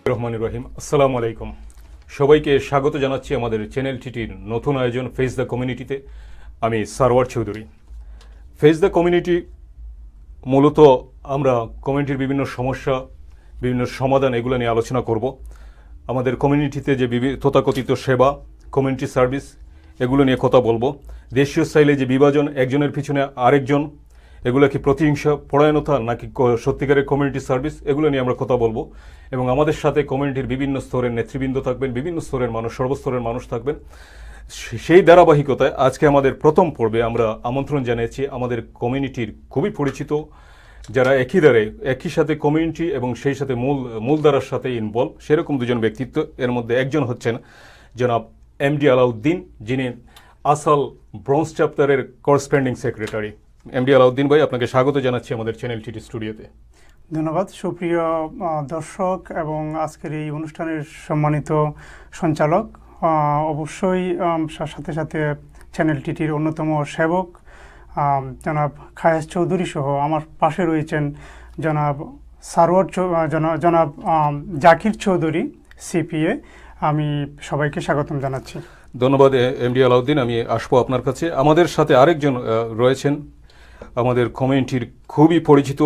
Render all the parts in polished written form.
রহমানির রহিম। আসসালামু আলাইকুম। সবাইকে স্বাগত জানাচ্ছি আমাদের চ্যানেল টিটির নতুন আয়োজন ফেস দ্য কমিউনিটিতে। আমি Sarwar Chowdhury. Face the community মূলত আমরা কমিউনিটির বিভিন্ন সমস্যা, বিভিন্ন সমাধান এগুলো নিয়ে আলোচনা করব। আমাদের কমিউনিটিতে যে তথাকথিত সেবা, কমিউনিটি সার্ভিস এগুলো নিয়ে কথা বলবো। দেশীয় স্টাইলে যে বিভাজন, একজনের পিছনে আরেকজন, এগুলো কি প্রতিহিংসা, পরায়ণতা নাকি সত্যিকারের কমিউনিটি সার্ভিস, এগুলো নিয়ে আমরা কথা বলবো। এবং আমাদের সাথে কমিউনিটির বিভিন্ন স্তরের নেতৃবৃন্দ থাকবেন, বিভিন্ন স্তরের মানুষ, সর্বস্তরের মানুষ থাকবেন। সেই ধারাবাহিকতায় আজকে আমাদের প্রথম পর্বে আমরা আমন্ত্রণ জানিয়েছি আমাদের কমিউনিটির খুবই পরিচিত, যারা একই সাথে কমিউনিটি এবং সেই সাথে মূলধারার সাথে ইনভলভ, সেরকম দুজন ব্যক্তিত্ব। এর মধ্যে একজন হচ্ছেন জনাব এমডি আলাউদ্দিন, যিনি আসাল ব্রঞ্জ চ্যাপ্টারের করসপেন্ডিং সেক্রেটারি। এমডি আলাউদ্দিন ভাই, আপনাকে স্বাগত জানাচ্ছি আমাদের চ্যানেল টিটি স্টুডিওতে। ধন্যবাদ সুপ্রিয় দর্শক এবং আজকের এই অনুষ্ঠানের সম্মানিত সঞ্চালক, অবশ্যই সাথে সাথে চ্যানেল টিটির অন্যতম সেবক জনাব খায়েস চৌধুরী সহ আমার পাশে রয়েছেন জনাব জনাব জাকির চৌধুরী, সিপিএ। আমি সবাইকে স্বাগতম জানাচ্ছি। ধন্যবাদ এমডি আলাউদ্দিন। আমি আসবো আপনার কাছে। আমাদের সাথে আরেকজন রয়েছেন আমাদের কমিউনিটির খুবই পরিচিত,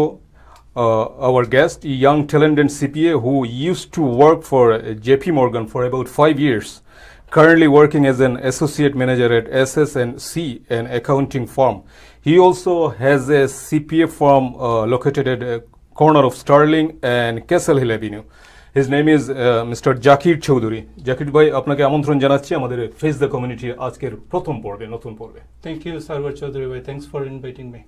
our guest, a young talented CPA who used to work for JP Morgan for about 5 years, currently working as an associate manager at SS&C, an accounting firm. He also has a CPA firm located at a corner of Sterling and Castle Hill Avenue. His name is Mr. Jakir Choudhury. Jakir bhai, আপনাকে আমন্ত্রণ জানাচ্ছি আমাদের face the community আজকের প্রথম পর্বে, নতুন পর্বে। Thank you, Sarwar Choudhury bhai. Thanks for inviting me.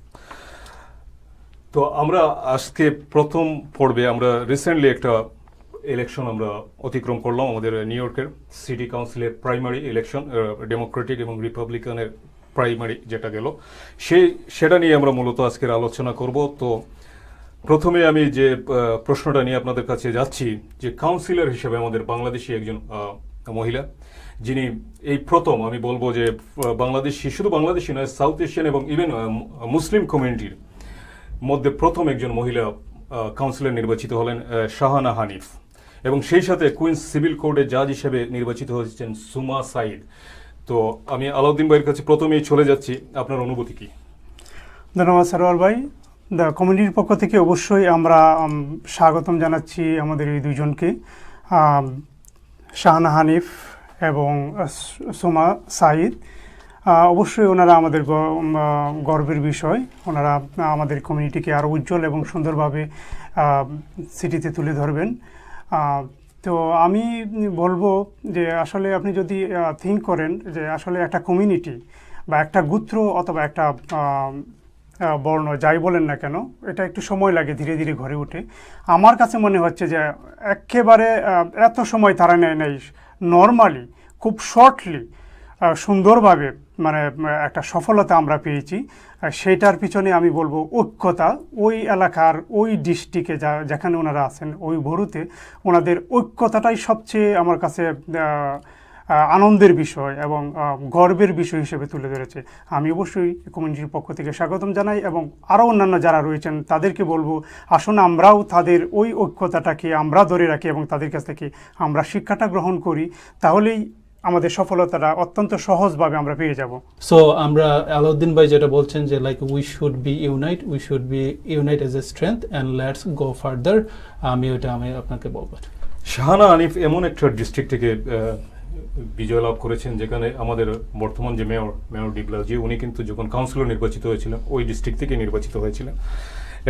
তো আমরা আজকে প্রথম পর্বে আমরা রিসেন্টলি একটা ইলেকশন আমরা অতিক্রম করলাম, আমাদের নিউ ইয়র্কের সিটি কাউন্সিলের প্রাইমারি ইলেকশন, ডেমোক্রেটিক এবং রিপাবলিকানের প্রাইমারি যেটা গেল, সেটা নিয়ে আমরা মূলত আজকের আলোচনা করব। তো প্রথমে আমি যে প্রশ্নটা নিয়ে আপনাদের কাছে যাচ্ছি, যে কাউন্সিলর হিসেবে আমাদের বাংলাদেশি একজন মহিলা, যিনি এই প্রথম, আমি বলবো যে বাংলাদেশি, শুধু বাংলাদেশি নয়, সাউথ এশিয়ান এবং ইভেন মুসলিম কমিউনিটির মধ্যে প্রথম একজন মহিলা কাউন্সিলর নির্বাচিত হলেন শাহানা হানিফ, এবং সেই সাথে কুইন্স সিভিল কোর্টের জাজ হিসেবে নির্বাচিত হয়েছেন সুমা সাইদ। তো আমি আলাউদ্দিন ভাইয়ের কাছে প্রথমেই চলে যাচ্ছি, আপনার অনুভূতি কি? ধন্যবাদ সারোয়ার ভাই। দ্য কমিউনিটির পক্ষ থেকে অবশ্যই আমরা স্বাগতম জানাচ্ছি আমাদের এই দুজনকে, শাহানা হানিফ এবং সুমা সাইদ। অবশ্যই ওনারা আমাদের গর্বের বিষয়। ওনারা আমাদের কমিউনিটিকে আরও উজ্জ্বল এবং সুন্দরভাবে সিটিতে তুলে ধরবেন। তো আমি বলবো যে আসলে আপনি যদি থিঙ্ক করেন যে আসলে একটা কমিউনিটি বা একটা গোত্র অথবা একটা বর্ণ, যাই বলেন না কেন, এটা একটু সময় লাগে ধীরে ধীরে গড়ে ওঠে। আমার কাছে মনে হচ্ছে যে একেবারে এত সময় তারা নেয় নাই, নর্মালি খুব শর্টলি সুন্দরভাবে মানে একটা সফলতা আমরা পেয়েছি। সেইটার পিছনে আমি বলবো ঐক্যতা। ওই এলাকার, ওই ডিস্ট্রিক্টে যেখানে ওনারা আছেন, ওই বরুতে ওনাদের ঐক্যতাটাই সবচেয়ে আমার কাছে আনন্দের বিষয় এবং গর্বের বিষয় হিসেবে তুলে ধরেছে। আমি অবশ্যই কমিউনিটির পক্ষ থেকে স্বাগতম জানাই এবং আরও অন্যান্য যারা রয়েছেন তাদেরকে বলবো, আসুন আমরাও তাদের ওই ঐক্যতাটাকে আমরা ধরে রাখি এবং তাদের কাছ থেকে আমরা শিক্ষাটা গ্রহণ করি, তাহলেই আমাদের সফলতাটা অত্যন্ত সহজভাবে আমরা পেয়ে যাব। সো আমরা আলাউদ্দিন ভাই যেটা বলছেন যে like we should be unite as a strength and let's go further, আমি আপনাকে বলবো। শাহানা হানিফ এমন একটা ডিস্ট্রিক্ট থেকে বিজয় লাভ করেছেন যেখানে আমাদের বর্তমান যে মেয়র ডিবলাজি, উনি কিন্তু যখন কাউন্সিলর নির্বাচিত হয়েছিলেন ওই ডিস্ট্রিক্ট থেকে নির্বাচিত হয়েছিলেন।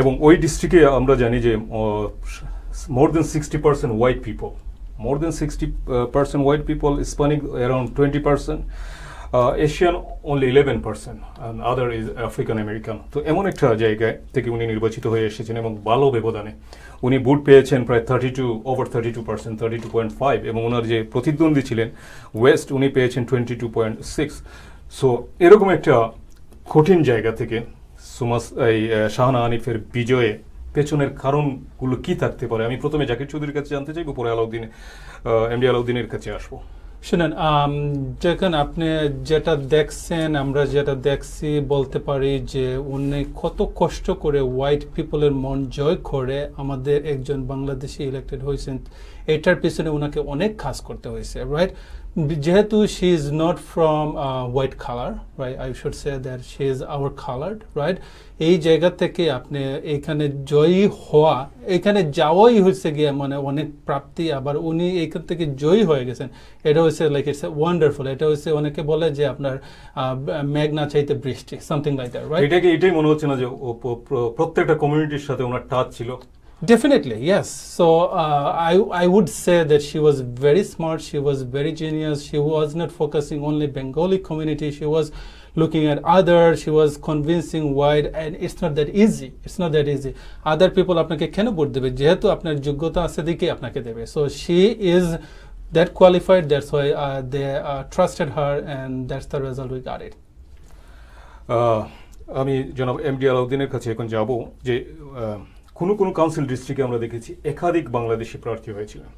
এবং ওই ডিস্ট্রিক্টে আমরা জানি যে more than 60% white people, more than 60% white people, Hispanic around 20%, Asian only 11%, and other is African American. তো এমন একটা জায়গায় থেকে উনি নির্বাচিত হয়ে এসেছেন এবং ভালো ব্যবধানে উনি ভোট পেয়েছেন প্রায় 32%, 32.5, এবং ওনার যে প্রতিদ্বন্দ্বী ছিলেন ওয়েস্ট, উনি পেয়েছেন 22.6। সো এরকম একটা কঠিন জায়গা থেকে শাহানা হানিফের বিজয়ে পেছনের কারণগুলো কি থাকতে পারে? আমি প্রথমে জাকির চৌধুরীর কাছে জানতে চাইব, পরে এমডি আলাউদ্দিনের কাছে আসবো। শুনেন, যখন আপনি যেটা দেখছেন, আমরা যেটা দেখছি, বলতে পারি যে উনি কত কষ্ট করে হোয়াইট পিপলের মন জয় করে আমাদের একজন বাংলাদেশি ইলেক্টেড হয়েছেন, এটার পিছনে ওনাকে অনেক কাজ করতে হয়েছে, রাইট? যেহেতু she is not from white colour, right, I should say that she is our coloured, right? এই জায়গা থেকে আপনি এখানে জয়ী হওয়া, এখানে যাওয়াই হচ্ছে গিয়ে মানে অনেক প্রাপ্তি, আবার উনি এখান থেকে জয়ী হয়ে গেছেন, এটা হচ্ছে লাইক ইটস ওয়ান্ডারফুল। এটা হচ্ছে অনেকে বলে যে আপনার মেঘ না চাইতে বৃষ্টি, সামথিং লাইক দ্যাট, রাইট? এটাই মনে হচ্ছে না যে প্রত্যেকটা কমিউনিটির সাথে ওনার টাচ ছিল? Definitely, yes. So I would say that she was very smart. She was very genius. She was not focusing only Bengali community. She was looking at others. She was convincing wide, and it's not that easy. It's not that easy. Other people আপনাকে কেন vote দেবে? যেহেতু আপনার যোগ্যতা আছে দিকে আপনাকে দেবে. So she is that qualified. That's why they trusted her, and that's the result we got it. আমি জনাব এমডি আলাউদ্দিনের কাছে এখন যাব যে কোনো কাউন্সিল ডিস্ট্রিক্টে আমরা দেখেছি একাধিক বাংলাদেশি প্রার্থী হয়েছিলেন।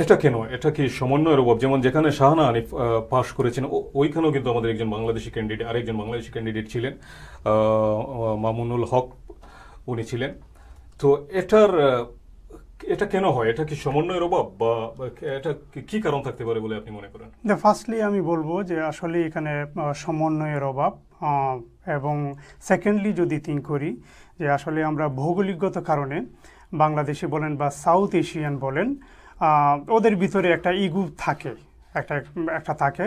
এটা কেন? এটা কি সমন্বয়ের অভাব? যেমন যেখানে শাহানা হানিফ পাশ করেছেন, ওইখানেও কিন্তু আমাদের একজন বাংলাদেশি ক্যান্ডিডেট, আরেকজন বাংলাদেশি ক্যান্ডিডেট ছিলেন, মামুনুল হক, উনি ছিলেন। তো এটা কেন হয়? এটা কি সমন্বয়ের অভাব, বা এটা কি কারণ থাকতে পারে বলে আপনি মনে করেন? ফার্স্টলি আমি বলবো যে আসলে এখানে সমন্বয়ের অভাব, এবং সেকেন্ডলি যদি থিঙ্ক করি যে আসলে আমরা ভৌগোলিকগত কারণে বাংলাদেশি বলেন বা সাউথ এশিয়ান বলেন, ওদের ভিতরে একটা ইগো থাকে, একটা থাকে।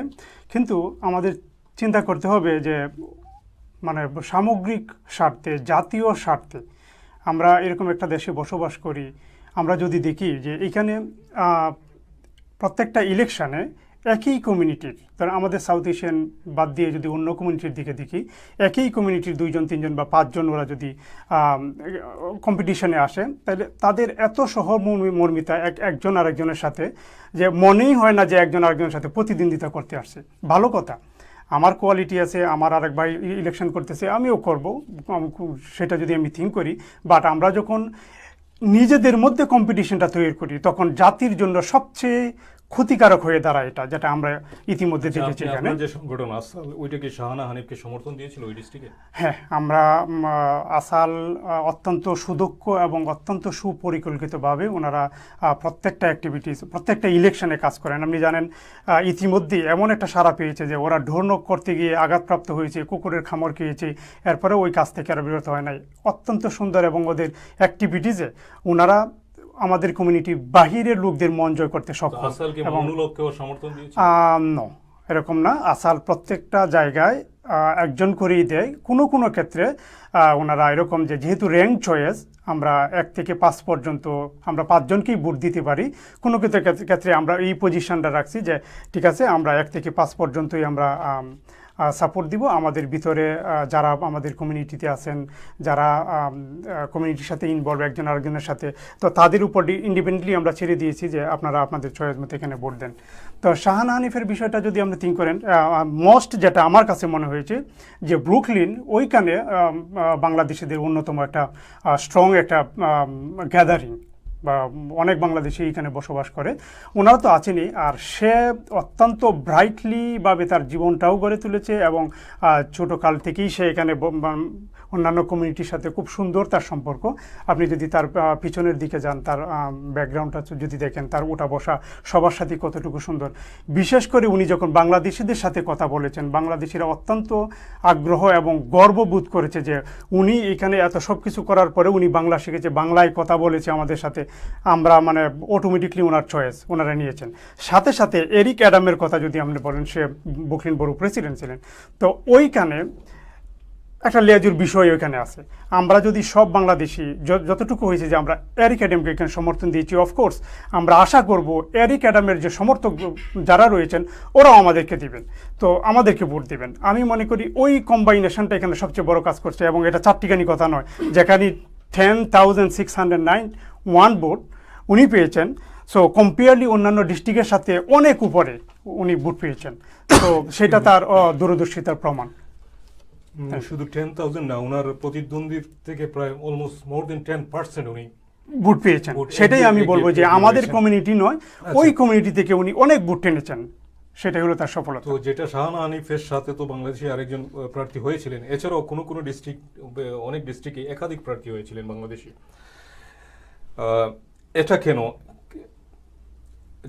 কিন্তু আমাদের চিন্তা করতে হবে যে মানে সামগ্রিক স্বার্থে, জাতীয় স্বার্থে আমরা এরকম একটা দেশে বসবাস করি। আমরা যদি দেখি যে এখানে প্রত্যেকটা ইলেকশানে একই কমিউনিটির, ধর আমাদের সাউথ এশিয়ান বাদ দিয়ে যদি অন্য কমিউনিটির দিকে দেখি, একই কমিউনিটির 2জন 3জন বা 5জন ওরা যদি কম্পিটিশনে আসে, তাহলে তাদের এত সহমর্মিতা একজন আরেকজনের সাথে যে মনেই হয় না যে একজন আরেকজনের সাথে প্রতিদ্বন্দ্বিতা করতে আসছে। ভালো কথা, আমার কোয়ালিটি আছে, আমার আরেক ভাই ইলেকশন করতেছে, আমিও করব, সেটা যদি আমি থিঙ্ক করি। বাট আমরা যখন নিজেদের মধ্যে কম্পিটিশনটা তৈরি করি, তখন জাতির জন্য সবচেয়ে ক্ষতিকারক হয়ে দাঁড়ায় এটা, যেটা আমরা ইতিমধ্যে দেখেছি এখানে। যে সংগঠন আসাল, ওইটা কি শাহানা হানিফকে সমর্থন দিয়েছিল ওই ডিস্ট্রিক্টে? হ্যাঁ, আমরা আসাল অত্যন্ত সুদক্ষ এবং অত্যন্ত সুপরিকল্পিতভাবে ওনারা প্রত্যেকটা অ্যাক্টিভিটিস, প্রত্যেকটা ইলেকশনে কাজ করেন। আপনি জানেন ইতিমধ্যেই এমন একটা সাড়া পেয়েছে যে ওরা ঢোরনক করতে গিয়ে আঘাতপ্রাপ্ত হয়েছে, কুকুরের খামড় খেয়েছে, এরপরে ওই কাজ থেকে আর বিরত হয় নাই। অত্যন্ত সুন্দর, এবং ওদের অ্যাক্টিভিটিসে ওনারা আমাদের কমিউনিটি বাহিরের লোকদের মন জয় করতে সক্ষম। এবং এরকম না, আসাল প্রত্যেকটা জায়গায় একজন করেই দেয়। কোনো ক্ষেত্রে ওনারা এরকম যে যেহেতু র্যাঙ্ক চয়েস, আমরা 1 থেকে 5 পর্যন্ত আমরা 5 জনকেই ভোট দিতে পারি। কোনো ক্ষেত্রে আমরা এই পজিশনটা রাখছি যে ঠিক আছে, আমরা 1 থেকে 5 পর্যন্তই আমরা সাপোর্ট দিব। আমাদের ভিতরে যারা আমাদের কমিউনিটিতে আছেন, যারা কমিউনিটির সাথে ইনভলভ একজন আরেকজনের সাথে, তো তাদের উপর ইন্ডিপেন্ডেন্টলি আমরা ছেড়ে দিয়েছি যে আপনারা আপনাদের চয়েস মতো এখানে ভোট দেন। তো শাহানা হানিফের বিষয়টা যদি আপনি থিঙ্ক করেন, মোস্ট যেটা আমার কাছে মনে হয়েছে যে ব্রুকলিন, ওইখানে বাংলাদেশিদের অন্যতম একটা স্ট্রং একটা গ্যাদারিং, বা অনেক বাংলাদেশি এখানে বসবাস করে, ওনারা তো আছেনই। আর সে অত্যন্ত ব্রাইটলিভাবে তার জীবনটাও গড়ে তুলেছে, এবং ছোটোকাল থেকেই সে এখানে অন্যান্য কমিউনিটির সাথে খুব সুন্দর তার সম্পর্ক। আপনি যদি তার পিছনের দিকে যান, তার ব্যাকগ্রাউন্ডটা যদি দেখেন, তার ওঠা বসা সবার সাথে কতটুকু সুন্দর। বিশেষ করে উনি যখন বাংলাদেশিদের সাথে কথা বলেছেন, বাংলাদেশিরা অত্যন্ত আগ্রহ এবং গর্ববোধ করেছে যে উনি এখানে এত সব কিছু করার পরে উনি বাংলা শিখেছে, বাংলায় কথা বলেছে আমাদের সাথে। আমরা মানে অটোমেটিকলি ওনার চয়েস ওনারা নিয়েছেন। সাথে সাথে এরিক অ্যাডামের কথা যদি আপনি বলেন, সে ব্রুকলিন বড় প্রেসিডেন্ট ছিলেন। তো ওইখানে একটা লেজুর বিষয় ওইখানে আছে। আমরা যদি সব বাংলাদেশি যতটুকু হয়েছে যে আমরা এরিক অ্যাডামকে এখানে সমর্থন দিয়েছি, অফকোর্স আমরা আশা করব এরিক অ্যাডামের যে সমর্থক যারা রয়েছেন ওরাও আমাদেরকে দিবেন, তো আমাদেরকে ভোট দিবেন। আমি মনে করি ওই কম্বাইনেশনটা এখানে সবচেয়ে বড় কাজ করছে, এবং এটা চারটিখানি কথা নয়, যেখানে 10,601 ভোট উনি পেয়েছেন। সো কম্পেয়ারলি অন্যান্য ডিস্ট্রিক্টের সাথে অনেক উপরে উনি ভোট পেয়েছেন, তো সেটা তার দূরদর্শিতার প্রমাণ। শুধু 10,000 না, ওনার প্রতিদ্বন্দ্বীর থেকে প্রায় অলমোস্ট মোর দেন 10% উনি ভোট পেয়েছেন, ভোট সেটাই আমি এগিয়ে- বলবো যে এগিয়ে আমাদের গেছেন। কমিউনিটি নয়, ওই কমিউনিটি থেকে উনি অনেক ভোট টেনেছেন, সেটাই হলো তার সফলতা। তো যেটা শাহানা হানিফের সাথে তো বাংলাদেশি আরেকজন প্রার্থী হয়েছিলেন, এছাড়াও কোনো ডিস্ট্রিক্ট, অনেক ডিস্ট্রিক্টে একাধিক প্রার্থী হয়েছিলেন বাংলাদেশি। এটা কেন,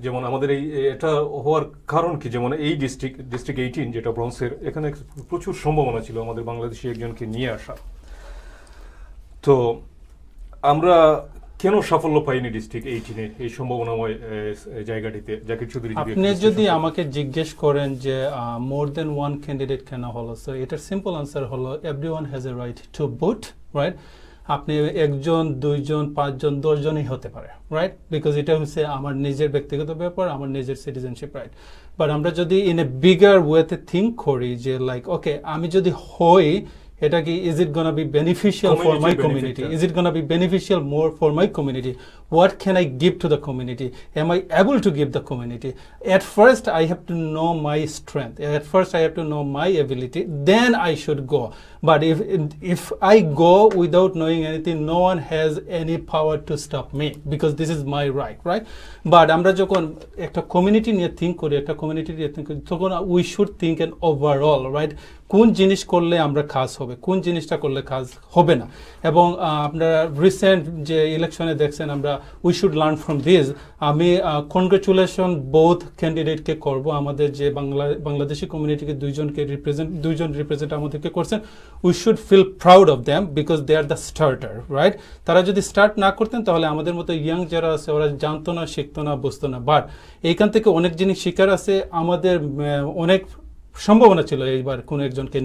যেমন আমাদের এটা হওয়ার কারণ কি, যেমন এই ডিস্ট্রিক্ট 18 যেটা ব্রঞ্জের, এখানে প্রচুর সম্ভাবনা ছিল আমাদের বাংলাদেশি একজনকে নিয়ে আসা। তো আমরা কেন সাফল্য পাইনি ডিস্ট্রিক্ট 18-এ এই সম্ভাবনাময় জায়গাটিতে? জাকির চৌধুরী আপনি যদি আমাকে জিজ্ঞেস করেন যে মোর দেন ওয়ান ক্যান্ডিডেট কেন হলো, সো এটার সিম্পল আনসার হলো everyone has a right to vote, right? আপনি একজন, দুইজন, পাঁচজন, 10 জনই হতে পারে, রাইট? বিকজ এটা হচ্ছে আমার নিজের ব্যক্তিগত ব্যাপার, আমার নিজের সিটিজেনশিপ রাইট। বাট আমরা যদি ইন এ বিগার ওয়েতে থিঙ্ক করি যে লাইক ওকে, আমি যদি হই, এটা কি is it gonna be beneficial for my Community community, benefit, is it gonna be beneficial more for my community? What can I give to the community? Am I able to give the community? At first, I have to know my strength. At first, I have to know my ability. Then I should go. But if I go without knowing anything, no one has any power to stop me because this is my right, right? But আমরা যখন একটা community নিয়ে think করি, একটা community নিয়ে think করি, তখন we should think an overall, right? কোন জিনিস করলে আমরা কাজ হবে, কোন জিনিসটা করলে কাজ হবে না। এবং আপনারা রিসেন্ট যে ইলেকশনে দেখছেন, আমরা we should learn from this. আমি কনগ্রেচুলেশন বোথ ক্যান্ডিডেটকে করব। আমাদের যে বাংলাদেশি কমিউনিটিকে দুইজন রিপ্রেজেন্ট আমাদেরকে করছেন, we should feel proud of them because they are the starter, right? তারা যদি স্টার্ট না করতেন তাহলে আমাদের মতো ইয়াং যারা আছে ওরা জানতো না, শিখতো না, বুঝতো না। বাট এইখান থেকে অনেক জিনিস শিকার আছে। আমাদের অনেক সম্ভাবনা ছিল এইবার কোনো একজনকে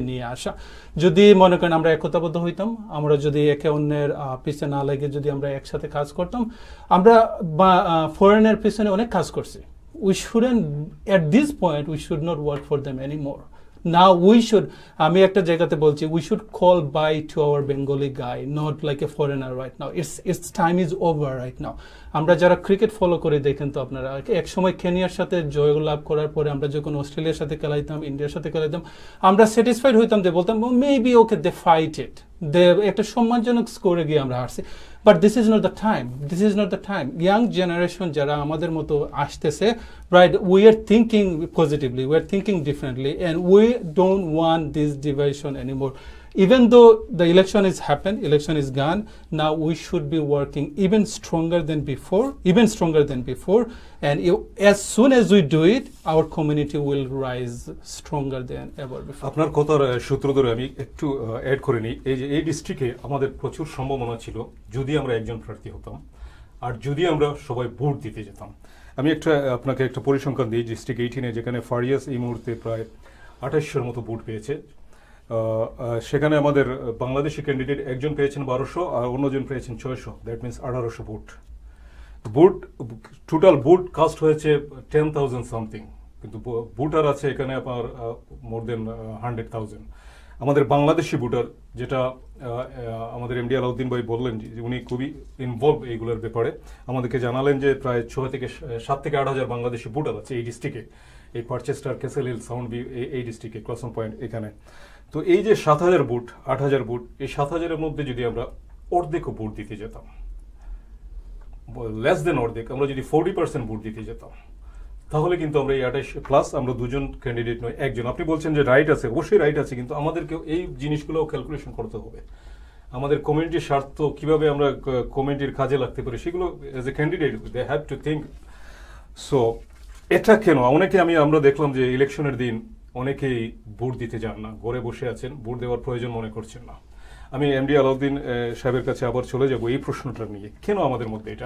নিয়ে আসা। যদি মনে করেন আমরা একতাবদ্ধ হইতাম, আমরা যদি একে অন্যের পিছনে না লেগে যদি আমরা একসাথে কাজ করতাম, আমরা ফরেনের পিছনে অনেক কাজ করছি। We shouldn't at this point we should not work for them anymore. Now we should, আমি একটা জায়গাতে বলছি, we should call bye to our Bengali guy, not like a foreigner right now. Its time is over right now. আমরা যারা cricket follow করে দেখেন তো আপনারা, এক সময় কেনিয়ার সাথে জয়লাভ করার পরে আমরা যখন অস্ট্রেলিয়ার সাথে খেলাইতাম, ইন্ডিয়ার সাথে খেলাইতাম, আমরা স্যাটিসফাইড হইতাম, যে বলতাম মেবি ওকে দে ফাইট ইট, দে একটা সম্মানজনক স্কোরে গিয়ে আমরা হারছি। But this is not the time. Young generation যারা আমাদের মতো আসতেছে, right, we are thinking positively, we are thinking differently, and we don't want this division anymore. Even though the election is gone, now we should be working even stronger than before, and as soon as we do it, our community will rise stronger than ever before. আপনার কথার সূত্র ধরে আমি একটু add করে নিই। এই যে এই ডিস্ট্রিক্টে আমাদের প্রচুর সম্ভাবনা ছিল যদি আমরা একজন প্রার্থী হতাম, আর যদি আমরা সবাই ভোট দিতে যেতাম। আমি আপনাকে একটা পরিসংখ্যান দিই। ডিস্ট্রিক্ট 18-এ যেখানে ফারিয়াস এই মুহূর্তে প্রায় 2800-এর মতো ভোট পেয়েছে, সেখানে আমাদের বাংলাদেশি ক্যান্ডিডেট একজন পেয়েছেন 1200 আর অন্যজন পেয়েছেন 600, that means 1800 vote. Total vote cast হয়েছে 10,000 সামথিং, কিন্তু ভোটার আছে এখানে আপনার মোর দেন 100,000। আমাদের বাংলাদেশি ভোটার, যেটা আমাদের এমডি আলাউদ্দিন ভাই বললেন যে উনি খুবই ইনভলভ এইগুলোর ব্যাপারে, আমাদেরকে জানালেন যে প্রায় 7 থেকে 8,000 বাংলাদেশি ভোটার আছে এই ডিস্ট্রিক্টে, এই পারচেস্টার, ক্যাসেল হিল, সাউন্ড ভিউ, এই ডিস্ট্রিক্টে, ক্রসন পয়েন্ট এখানে। তো এই যে 7,000 ভোট, 8,000 ভোট, এই 7,000-এর মধ্যে যদি আমরা অর্ধেকও ভোট দিতে যেতাম, লেস দেন অর্ধেক, আমরা যদি 40% ভোট দিতে যেতাম, তাহলে কিন্তু আমরা এই 28 প্লাস আমরা দুজন ক্যান্ডিডেট নয়, একজন। আপনি বলছেন যে রাইট আছে, অবশ্যই রাইট আছে, কিন্তু আমাদেরকেও এই জিনিসগুলোও ক্যালকুলেশন করতে হবে। আমাদের কমিউনিটির স্বার্থ কিভাবে আমরা কমিউনিটির কাজে লাগতে পারি, সেগুলো as a candidate they have to think. So এটা কেন আমরা দেখলাম যে ইলেকশনের দিন অনেকেই ভোট দিতে যান না, ঘরে বসে আছেন, ভোট দেওয়ার প্রয়োজন মনে করছেন না। আমি এমডি আলাউদ্দিন সাহেবের কাছে আবার চলে যাব এই প্রশ্নটা নিয়ে, কেন আমাদের মধ্যে এটা,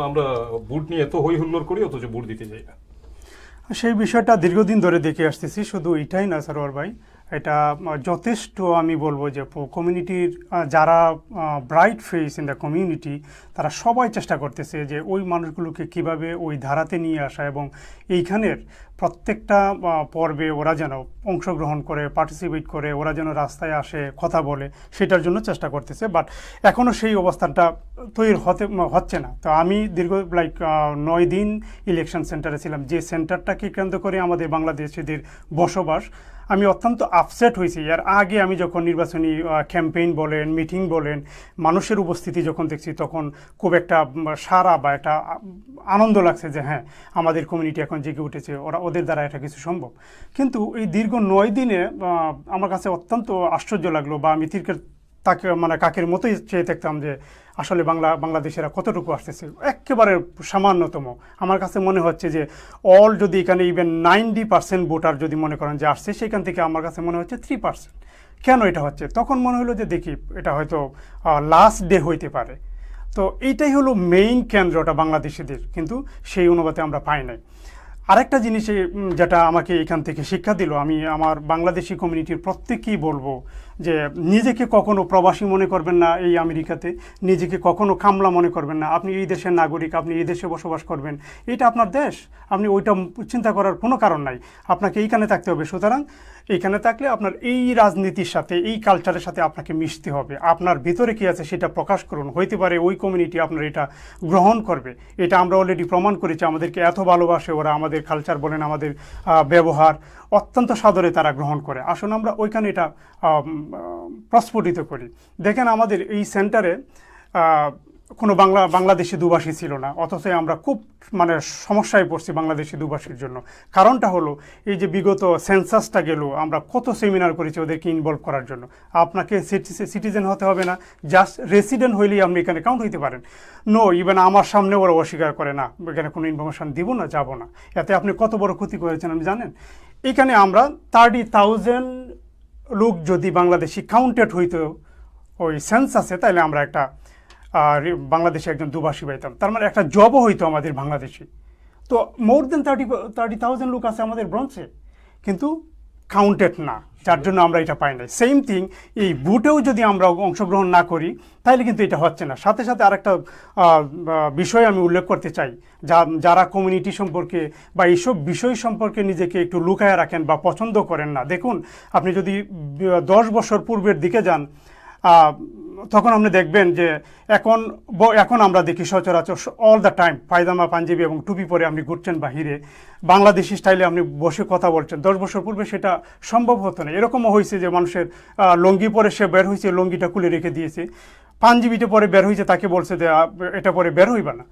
আমরা ভোট নিয়ে এত হই হুল্লোড় করি অথচ ভোট দিতে যাই না? সেই বিষয়টা দীর্ঘদিন ধরে দেখে আসতেছি। শুধু এটাই না সারোয়ার ভাই, এটা যথেষ্ট আমি বলবো যে কমিউনিটির যারা bright face in the community, তারা সবাই চেষ্টা করতেছে যে ওই মানুষগুলোকে কিভাবে ওই ধারাতে নিয়ে আসা এবং এইখানের প্রত্যেকটা পর্বে ওরা যেন অংশগ্রহণ করে, পার্টিসিপেট করে, ওরা যেন রাস্তায় আসে, কথা বলে, সেটার জন্য চেষ্টা করতেছে। বাট এখনও সেই অবস্থানটা তৈরি হচ্ছে না। তো আমি দীর্ঘ 9 দিন ইলেকশন সেন্টারে ছিলাম, যে সেন্টারটাকে কেন্দ্র করে আমাদের বাংলাদেশিদের বসবাস। আমি অত্যন্ত আপসেট হয়েছি। এর আগে আমি যখন নির্বাচনী ক্যাম্পেইন বলেন, মিটিং বলেন, মানুষের উপস্থিতি যখন দেখছি, তখন খুব একটা সারা বা একটা আনন্দ লাগছে যে হ্যাঁ, আমাদের কমিউনিটি এখন জেগে উঠেছে, ওদের দ্বারা এটা কিছু সম্ভব। কিন্তু এই দীর্ঘ 9 দিনে আমার কাছে অত্যন্ত আশ্চর্য লাগলো, বা আমি তাকে কাকের মতোই চেয়ে দেখতাম যে আসলে বাংলাদেশেরা কতটুকু আসতেছে, একেবারে সামান্যতম। আমার কাছে মনে হচ্ছে যে যদি এখানে ইভেন 90% ভোটার যদি মনে করেন যে আসছে, সেখান থেকে আমার কাছে মনে হচ্ছে 3%। কেন এটা হচ্ছে? তখন মনে হলো যে দেখি এটা হয়তো লাস্ট ডে হইতে পারে। তো এইটাই হলো মেইন কেন্দ্রটা বাংলাদেশিদের, কিন্তু সেই অনুপাতে আমরা পাই নাই। আরেকটা জিনিস যেটা আমাকে এখান থেকে শিক্ষা দিল, আমি আমার বাংলাদেশি কমিউনিটির প্রত্যেককেই বলবো যে নিজেকে কখনো প্রবাসী মনে করবেন না এই আমেরিকাতে, নিজেকে কখনো কামলা মনে করবেন না। আপনি এই দেশের নাগরিক, আপনি এই দেশে বসবাস করবেন, এটা আপনার দেশ, আপনি ওইটা চিন্তা করার কোনো কারণ নাই। আপনাকে এইখানে থাকতে হবে। সুতরাং এইখানে থাকলে আপনার এই রাজনীতির সাথে, এই কালচারের সাথে আপনাকে মিশতে হবে। আপনার ভিতরে কী আছে সেটা প্রকাশ করুন। হইতে পারে ওই কমিউনিটি আপনার এটা গ্রহণ করবে। এটা আমরা অলরেডি প্রমাণ করেছি। আমাদেরকে এত ভালোবাসে ওরা, আমাদের কালচার বলেন, আমাদের ব্যবহার অত্যন্ত সাদরে তারা গ্রহণ করে। আসুন আমরা ওইখানে এটা প্রস্ফুটিত করি। দেখেন আমাদের এই সেন্টারে কোনো বাংলাদেশি দুভাষী ছিল না, অথচ আমরা খুব সমস্যায় পড়ছি বাংলাদেশি দুভাষীর জন্য। কারণটা হলো এই যে বিগত সেন্সাসটা গেল, আমরা কত সেমিনার করেছি ওদেরকে ইনভলভ করার জন্য। আপনাকে সিটিজেন হতে হবে না, জাস্ট রেসিডেন্ট হইলেই আপনি এখানে কাউন্ট হইতে পারেন। নো, ইভেন আমার সামনে ওরা অস্বীকার করে না, এখানে কোনো ইনফরমেশান দিব না, যাব না। এতে আপনি কত বড় ক্ষতি করেছেন আপনি জানেন? এখানে আমরা 30,000 লোক যদি বাংলাদেশি কাউন্টেড হইতো ওই সেন্সাসে, তাহলে আমরা একটা বাংলাদেশে একজন দুভাষী পাইতাম। তার মানে একটা জবও হইতো আমাদের বাংলাদেশি। তো মোর দেন 30,000 লোক আছে আমাদের ব্রঞ্চে, কিন্তু কাউন্টেড না, যার জন্য আমরা এটা পাই না। সেম থিং এই ভোটেও যদি আমরা অংশগ্রহণ না করি, তাহলে কিন্তু এটা হচ্ছে না। সাথে সাথে আরেকটা বিষয় আমি উল্লেখ করতে চাই, যারা কমিউনিটি সম্পর্কে বা এইসব বিষয় সম্পর্কে নিজেকে একটু লুকায় রাখেন বা পছন্দ করেন না, দেখুন আপনি যদি 10 বছর পূর্বের দিকে যান, তখন আপনি দেখবেন যে এখন আমরা দেখি সচরাচর অল দ্য টাইম পায়জামা, পাঞ্জাবি এবং টুপি পরে আপনি ঘুরছেন বাহিরে, বাংলাদেশি স্টাইলে আপনি বসে কথা বলছেন। 10 বছর পূর্বে সেটা সম্ভব হতো না। এরকমও হয়েছে যে মানুষের লুঙ্গি পরে সে বের হয়েছে, লুঙ্গিটা খুলে রেখে দিয়েছে, পাঞ্জাবিটা পরে বের হয়েছে, তাকে বলছে যে এটা পরে বের হইবা না।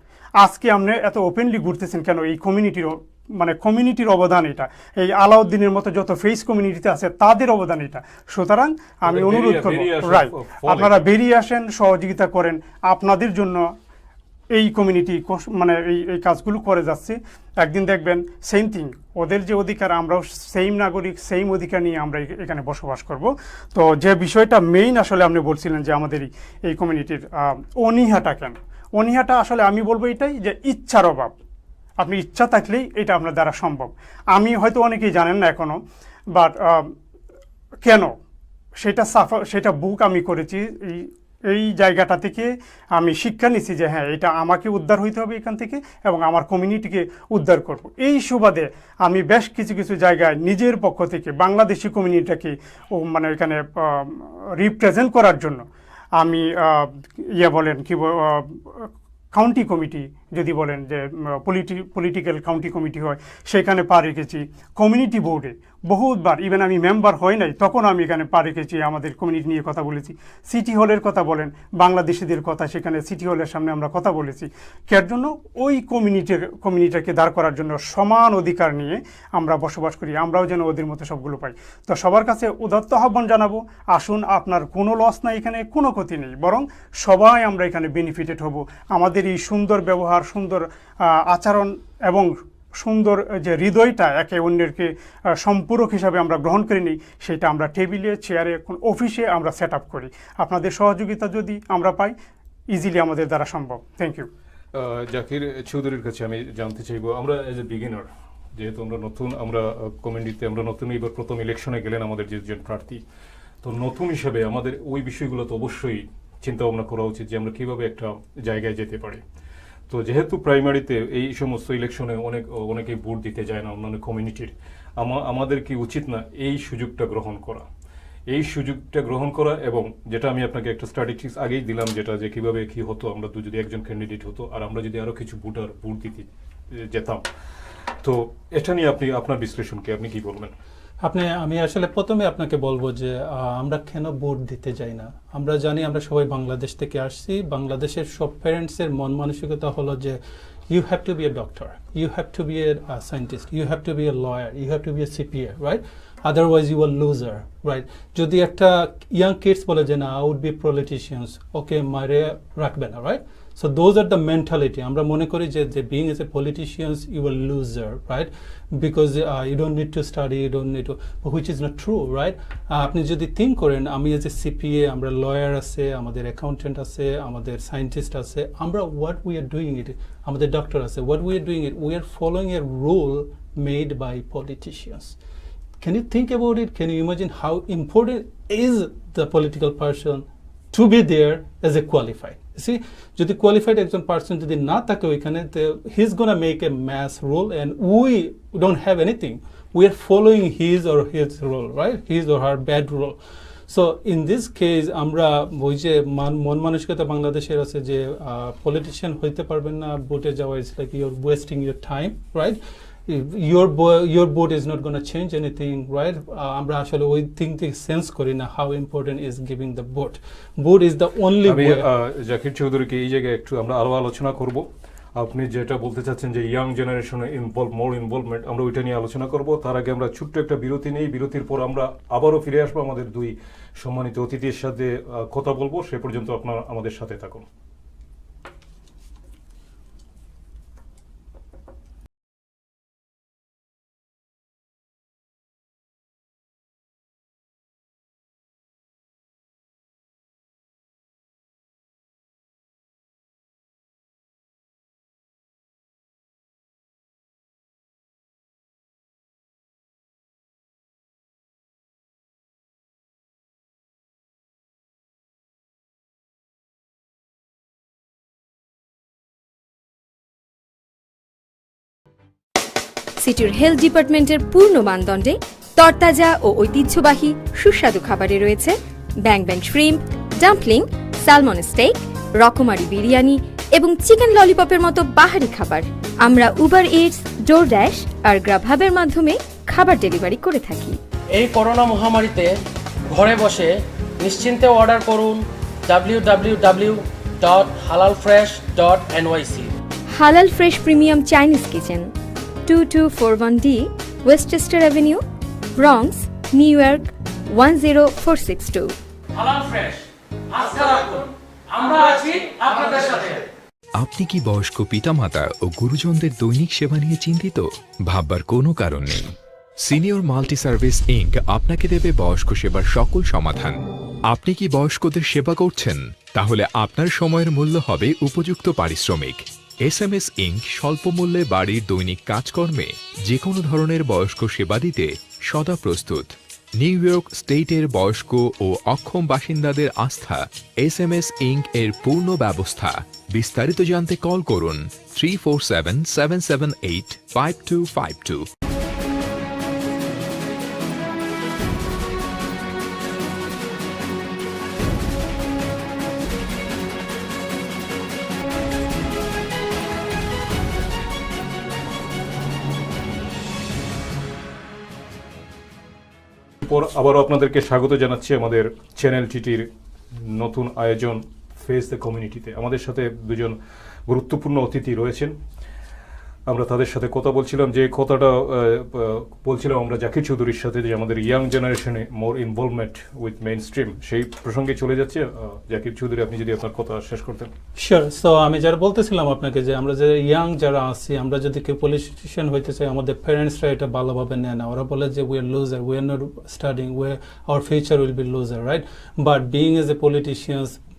আজকে আপনি এত ওপেনলি ঘুরতেছেন কেন? এই কমিউনিটির অবদান এটা। এই আলাউদ্দিনের মতো যত ফেস কমিউনিটিতে আছে তাদের অবদান এটা। সুতরাং আমি অনুরোধ করব, রাইট, আপনারা বেরিয়ে আসেন, সহযোগিতা করেন। আপনাদের জন্য এই কমিউনিটি এই কাজগুলো করে যাচ্ছে। একদিন দেখবেন সেম থিং, ওদের যে অধিকার, আমরাও সেম নাগরিক, সেম অধিকার নিয়ে আমরা এখানে বসবাস করব। তো যে বিষয়টা মেইন আসলে আপনি বলছিলেন যে আমাদের এই কমিউনিটির অনীহাটা কেন? অনীহাটা আসলে আমি বলবো এটাই যে ইচ্ছার অভাব। আপনি ইচ্ছা থাকলেই এটা আপনার দ্বারা সম্ভব। আমি হয়তো অনেকেই জানেন না এখনও, বাট কেন সেটা বুক আমি করেছি। এই জায়গাটা থেকে আমি শিক্ষা নিছি যে হ্যাঁ, এটা আমাকে উদ্ধার হইতে হবে এখান থেকে, এবং আমার কমিউনিটিকে উদ্ধার করব। এই সুবাদে আমি বেশ কিছু জায়গায় নিজের পক্ষ থেকে বাংলাদেশি কমিউনিটিটাকে এখানে রিপ্রেজেন্ট করার জন্য আমি কাউন্টি কমিটি যদি বলেন, যে পলিটিক্যাল কাউন্টি কমিটি হয়, সেখানে পা রেখেছি। কমিউনিটি বোর্ডে বহুতবার, ইভেন আমি মেম্বার হই নাই তখন আমি এখানে পা রেখেছি, আমাদের কমিউনিটি নিয়ে কথা বলেছি। সিটি হলের কথা বলেন, বাংলাদেশিদের কথা, সেখানে সিটি হলের সামনে আমরা কথা বলেছি। কের জন্য? ওই কমিউনিটিকে দাঁড় করার জন্য, সমান অধিকার নিয়ে আমরা বসবাস করি, আমরাও যেন ওদের মতো সবগুলো পাই। তো সবার কাছে উদাত্ত আহ্বান জানাবো, আসুন, আপনার কোনো লস নাই এখানে, কোনো ক্ষতি নেই, বরং সবাই আমরা এখানে বেনিফিটেড হব। আমাদের এই সুন্দর ব্যবহার, সুন্দর আচরণ এবং সুন্দর যে হৃদয়টা একে অন্যকে সম্পূরক হিসাবে আমরা গ্রহণ করে নিই, সেটা আমরা টেবিলে, চেয়ারে, অফিসে আমরা সেট আপ করি। আপনাদের সহযোগিতা যদি আমরা পাই, ইজিলি আমাদের দ্বারা সম্ভব। Thank you. জাকির চৌধুরীর কাছে আমি জানতে চাইবো, আমরা এজ এ বিগিনার, যেহেতু আমরা কমিউনিটিতে আমরা নতুন, এবার প্রথম ইলেকশনে গেলেন আমাদের যে প্রার্থী, তো নতুন হিসেবে আমাদের ওই বিষয়গুলো তো অবশ্যই চিন্তা ভাবনা করা উচিত যে আমরা কীভাবে একটা জায়গায় যেতে পারি। তো যেহেতু প্রাইমারিতে এই সমস্ত ইলেকশনে অনেকেই ভোট দিতে যায় না অন্যান্য কমিউনিটির, আমাদের কি উচিত না এই সুযোগটা গ্রহণ করা এবং যেটা আমি আপনাকে একটা স্ট্যাটিস্টিক্স আগেই দিলাম, যেটা যে কিভাবে কি হতো আমরা যদি একজন ক্যান্ডিডেট হতো আর আমরা যদি আরো কিছু ভোট দিতে যেতাম। তো এটা নিয়ে আপনার বিশ্লেষণকে আপনি কি বলবেন? আমি আসলে প্রথমে আপনাকে বলবো যে আমরা কেন ভোট দিতে যাই না। আমরা জানি আমরা সবাই বাংলাদেশ থেকে আসছি, বাংলাদেশের সব প্যারেন্টসের মন মানসিকতা হলো যে you have to be a doctor, you have to be a scientist, you have to be a lawyer, you have to be a CPA, right? Otherwise you are loser, right? যদি একটা ইয়াং কিডস বলে যে না I would be politicians, okay মারে রাখবে না, right? So those are the mentality. আমরা মনে করি যে being as a politicians you are loser, right? Because you don't need to study, you don't need to, which is not true, right? আপনি যদি think করেন আমি as a CPA, আমরা lawyer আছে, আমাদের accountant আছে, আমাদের scientist আছে, আমরা what we are doing it, আমাদের doctor আছে, what we are doing it, we are following a rule made by politicians. Can you think about it? Can you imagine how important is the political person to be there as a qualified? See, যদি qualified একজন person যদি না থাকে ওইখানে, he's gonna make a mass rule and we don't have anything. We are following his or his rule, right? His or her bad rule. So in this case আমরা ওই যে মন মানসিকতা বাংলাদেশের আছে যে পলিটিশিয়ান হইতে পারবেন না, ভোটে যাওয়া is like you're wasting your time, right? Your vote is not going to change anything, right? আমরা আসলে ওই থিং থেকে সেন্স করি না how important is giving the vote. Vote is the only আমি way. জাকির চৌধুরীকে এই জায়গায় একটু আমরা আরো আলোচনা করব। আপনি যেটা বলতে চাচ্ছেন যে ইয়াং জেনারেশনে মোর ইনভলভমেন্ট, আমরা ওইটা নিয়ে আলোচনা করব। তার আগে আমরা ছোট্ট একটা বিরতি নেই, বিরতির পর আমরা আবারও ফিরে আসবো আমাদের দুই সম্মানিত অতিথির সাথে কথা বলবো। সে পর্যন্ত আপনারা আমাদের সাথে থাকুন। সিটির হেলথ ডিপার্টমেন্টের পূর্ণ মানদণ্ডে তরতাজা ও ঐতিহ্যবাহী সুস্বাদু খাবারে রয়েছে ব্যাং ব্যাং শ্রিম্প, ডাম্পলিং, স্যালমন স্টেক, রকমারি বিরিয়ানি এবং চিকেন ললিপপের মতো বাহারি খাবার। আমরা উবার ইটস, ডোরড্যাশ আর গ্রাবহাবের মাধ্যমে খাবার ডেলিভারি করে থাকি। এই করোনা মহামারীতে ঘরে বসে নিশ্চিন্তে অর্ডার করুন www.halalfresh.nyc। হালাল fresh premium Chinese kitchen, 2241D Westchester avenue, Bronx, new York 10462। হালাল ফ্রেশ, আস্থা রাখুন, আমরা আছি আপনাদের সাথে। আপনি কি বয়স্ক পিতামাতা ও গুরুজনদের দৈনিক সেবা নিয়ে চিন্তিত? ভাববার কোনো কারণ নেই। সিনিয়র মাল্টি সার্ভিস ইনক আপনাকে দেবে বয়স্ক সেবার সকল সমাধান। আপনি কি বয়স্কদের সেবা করছেন? তাহলে আপনার সময়ের মূল্য হবে উপযুক্ত পারিশ্রমিক। SMS ইনক স্বল্প মূল্যে বাড়ির দৈনিক কাজকর্মে যে কোনো ধরনের বয়স্ক সেবা দিতে সদা প্রস্তুত। নিউ ইয়র্ক স্টেটের বয়স্ক ও অক্ষম বাসিন্দাদের আস্থা SMS ইনক এর পূর্ণ ব্যবস্থা। বিস্তারিত জানতে কল করুন 3477785252। আবারও আপনাদেরকে স্বাগত জানাচ্ছি আমাদের চ্যানেল টিটির নতুন আয়োজন ফেস দ্য কমিউনিটিতে। আমাদের সাথে দুজন গুরুত্বপূর্ণ অতিথি রয়েছেন। আমরা তাদের সাথে কথা বলছিলাম, যে কথাটা বলছিলাম আমরা জাকির চৌধুরীর সাথে, যে আমাদের ইয়াং জেনারেশনে মোর ইনভলভমেন্ট উইথ মেইন স্ট্রিম, সেই প্রসঙ্গে চলে যাচ্ছে। জাকির চৌধুরী, আপনি যদি আপনার কথা শেষ করতেন। শিওর। সো আমি যারা বলতেছিলাম আপনাকে যে আমরা যে ইয়াং যারা আছি, আমরা যদি কেউ পলিটিশিয়ান হইতে চাই, আমাদের প্যারেন্টসরা এটা ভালোভাবে নেয় না। ওরা বলে যে we are loser, we are not studying, our future will be loser, right? But being as a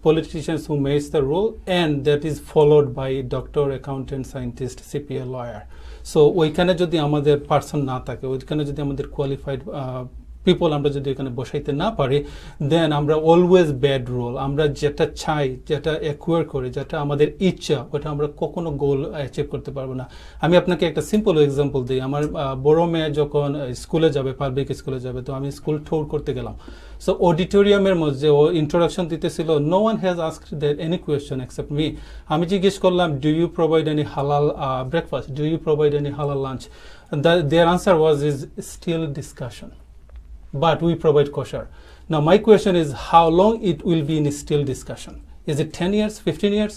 politicians who makes the rule, and that is followed by doctor, accountant, scientist, CPA, lawyer. So ওইখানে যদি আমাদের person না থাকে, ওইখানে যদি আমাদের qualified people আমরা যদি এখানে বসাইতে না পারি, দেন আমরা অলওয়েজ ব্যাড রোল। আমরা যেটা চাই, যেটা অ্যাকুয়ার করি, যেটা আমাদের ইচ্ছা, ওটা আমরা কখনো গোল অ্যাচিভ করতে পারবো না। আমি আপনাকে একটা সিম্পল এক্সাম্পল দিই। আমার বড় মেয়ে যখন স্কুলে যাবে, পাবলিক স্কুলে যাবে, তো আমি স্কুল ট্যুর করতে গেলাম। সো অডিটোরিয়ামের মধ্যে ও ইন্ট্রোডাকশন দিতেছিল, no one has asked that any question except me. আমি জিজ্ঞেস করলাম, do you provide any halal breakfast, do you provide any halal lunch? Their answer was, is still discussion, but we provide kosher. Now my question is, how long it will be in still discussion? Is it 10 years, 15 years?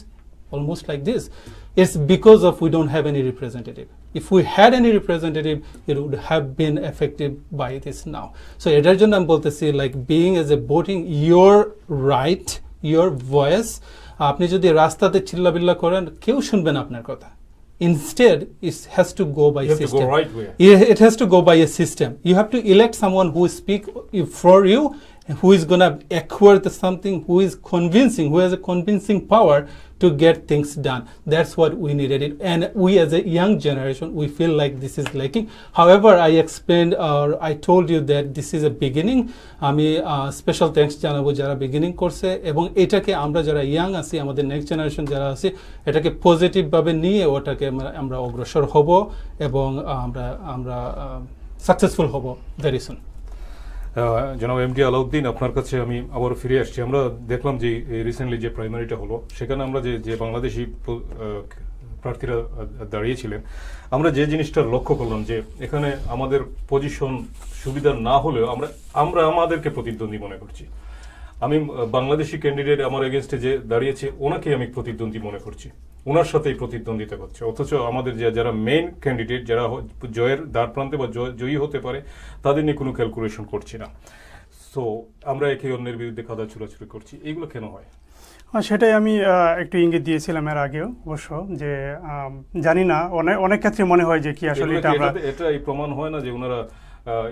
Almost like this. It's because of we don't have any representative. If we had any representative, it would have been effective by this now. So এটার জন্য আমি বলতেছি, like being as a voting, your right, your voice, আপনি যদি রাস্তাতে চিল্লাবিল্লা করেন, কেউ শুনবে না আপনার কথা। Instead, it has to go by You have to system. go right way. It has to go by a system. You have to elect someone who speak for you, who is going to acquire something, who is convincing, who has a convincing power to get things done. That's what we needed it. And we as a young generation, we feel like this is lacking. However, I explained, or I told you that this is a beginning. আমি special thanks জানাবো যারা beginning করছে, এবং এটাকে আমরা যারা young আছি, আমাদের নেক্সট জেনারেশন যারা আছি, এটাকে পজিটিভভাবে নিয়ে ওটাকে আমরা অগ্রসর হব, এবং আমরা সাকসেসফুল হব ভেরি সুন। জনাব এমডি আলাউদ্দিন, আপনার কাছে আমি আবারও ফিরে আসছি। আমরা দেখলাম যে রিসেন্টলি যে প্রাইমারিটা হলো, সেখানে আমরা যে বাংলাদেশি প্রার্থীরা দাঁড়িয়েছিলেন, আমরা যে জিনিসটা লক্ষ্য করলাম যে এখানে আমাদের পজিশন সুবিধা না হলেও আমরা আমাদেরকে প্রতিদ্বন্দ্বী মনে করছি। আমি বাংলাদেশি ক্যান্ডিডেট আমার এগেনস্টে যে দাঁড়িয়েছে, ওনাকে আমি প্রতিদ্বন্দ্বী মনে করছি, ওনার সাথেই প্রতিদ্বন্দ্বিতা করছে। অথচ আমাদের যারা মেইন ক্যান্ডিডেট, যারা জয়ের দ্বার প্রান্তে বা জয়ী হতে পারে, তাদের নিয়ে কোনো ক্যালকুলেশন করছি না। সো আমরা একে অন্যের বিরুদ্ধে কাদা ছুড়াছুড়ি করছি, এগুলো কেন হয়? সেটাই আমি একটু ইঙ্গিত দিয়েছিলাম এর আগেও অবশ্য, যে জানি না, অনেক ক্ষেত্রে মনে হয় যে কি আসলে এটা এই প্রমাণ হয় না যে ওনারা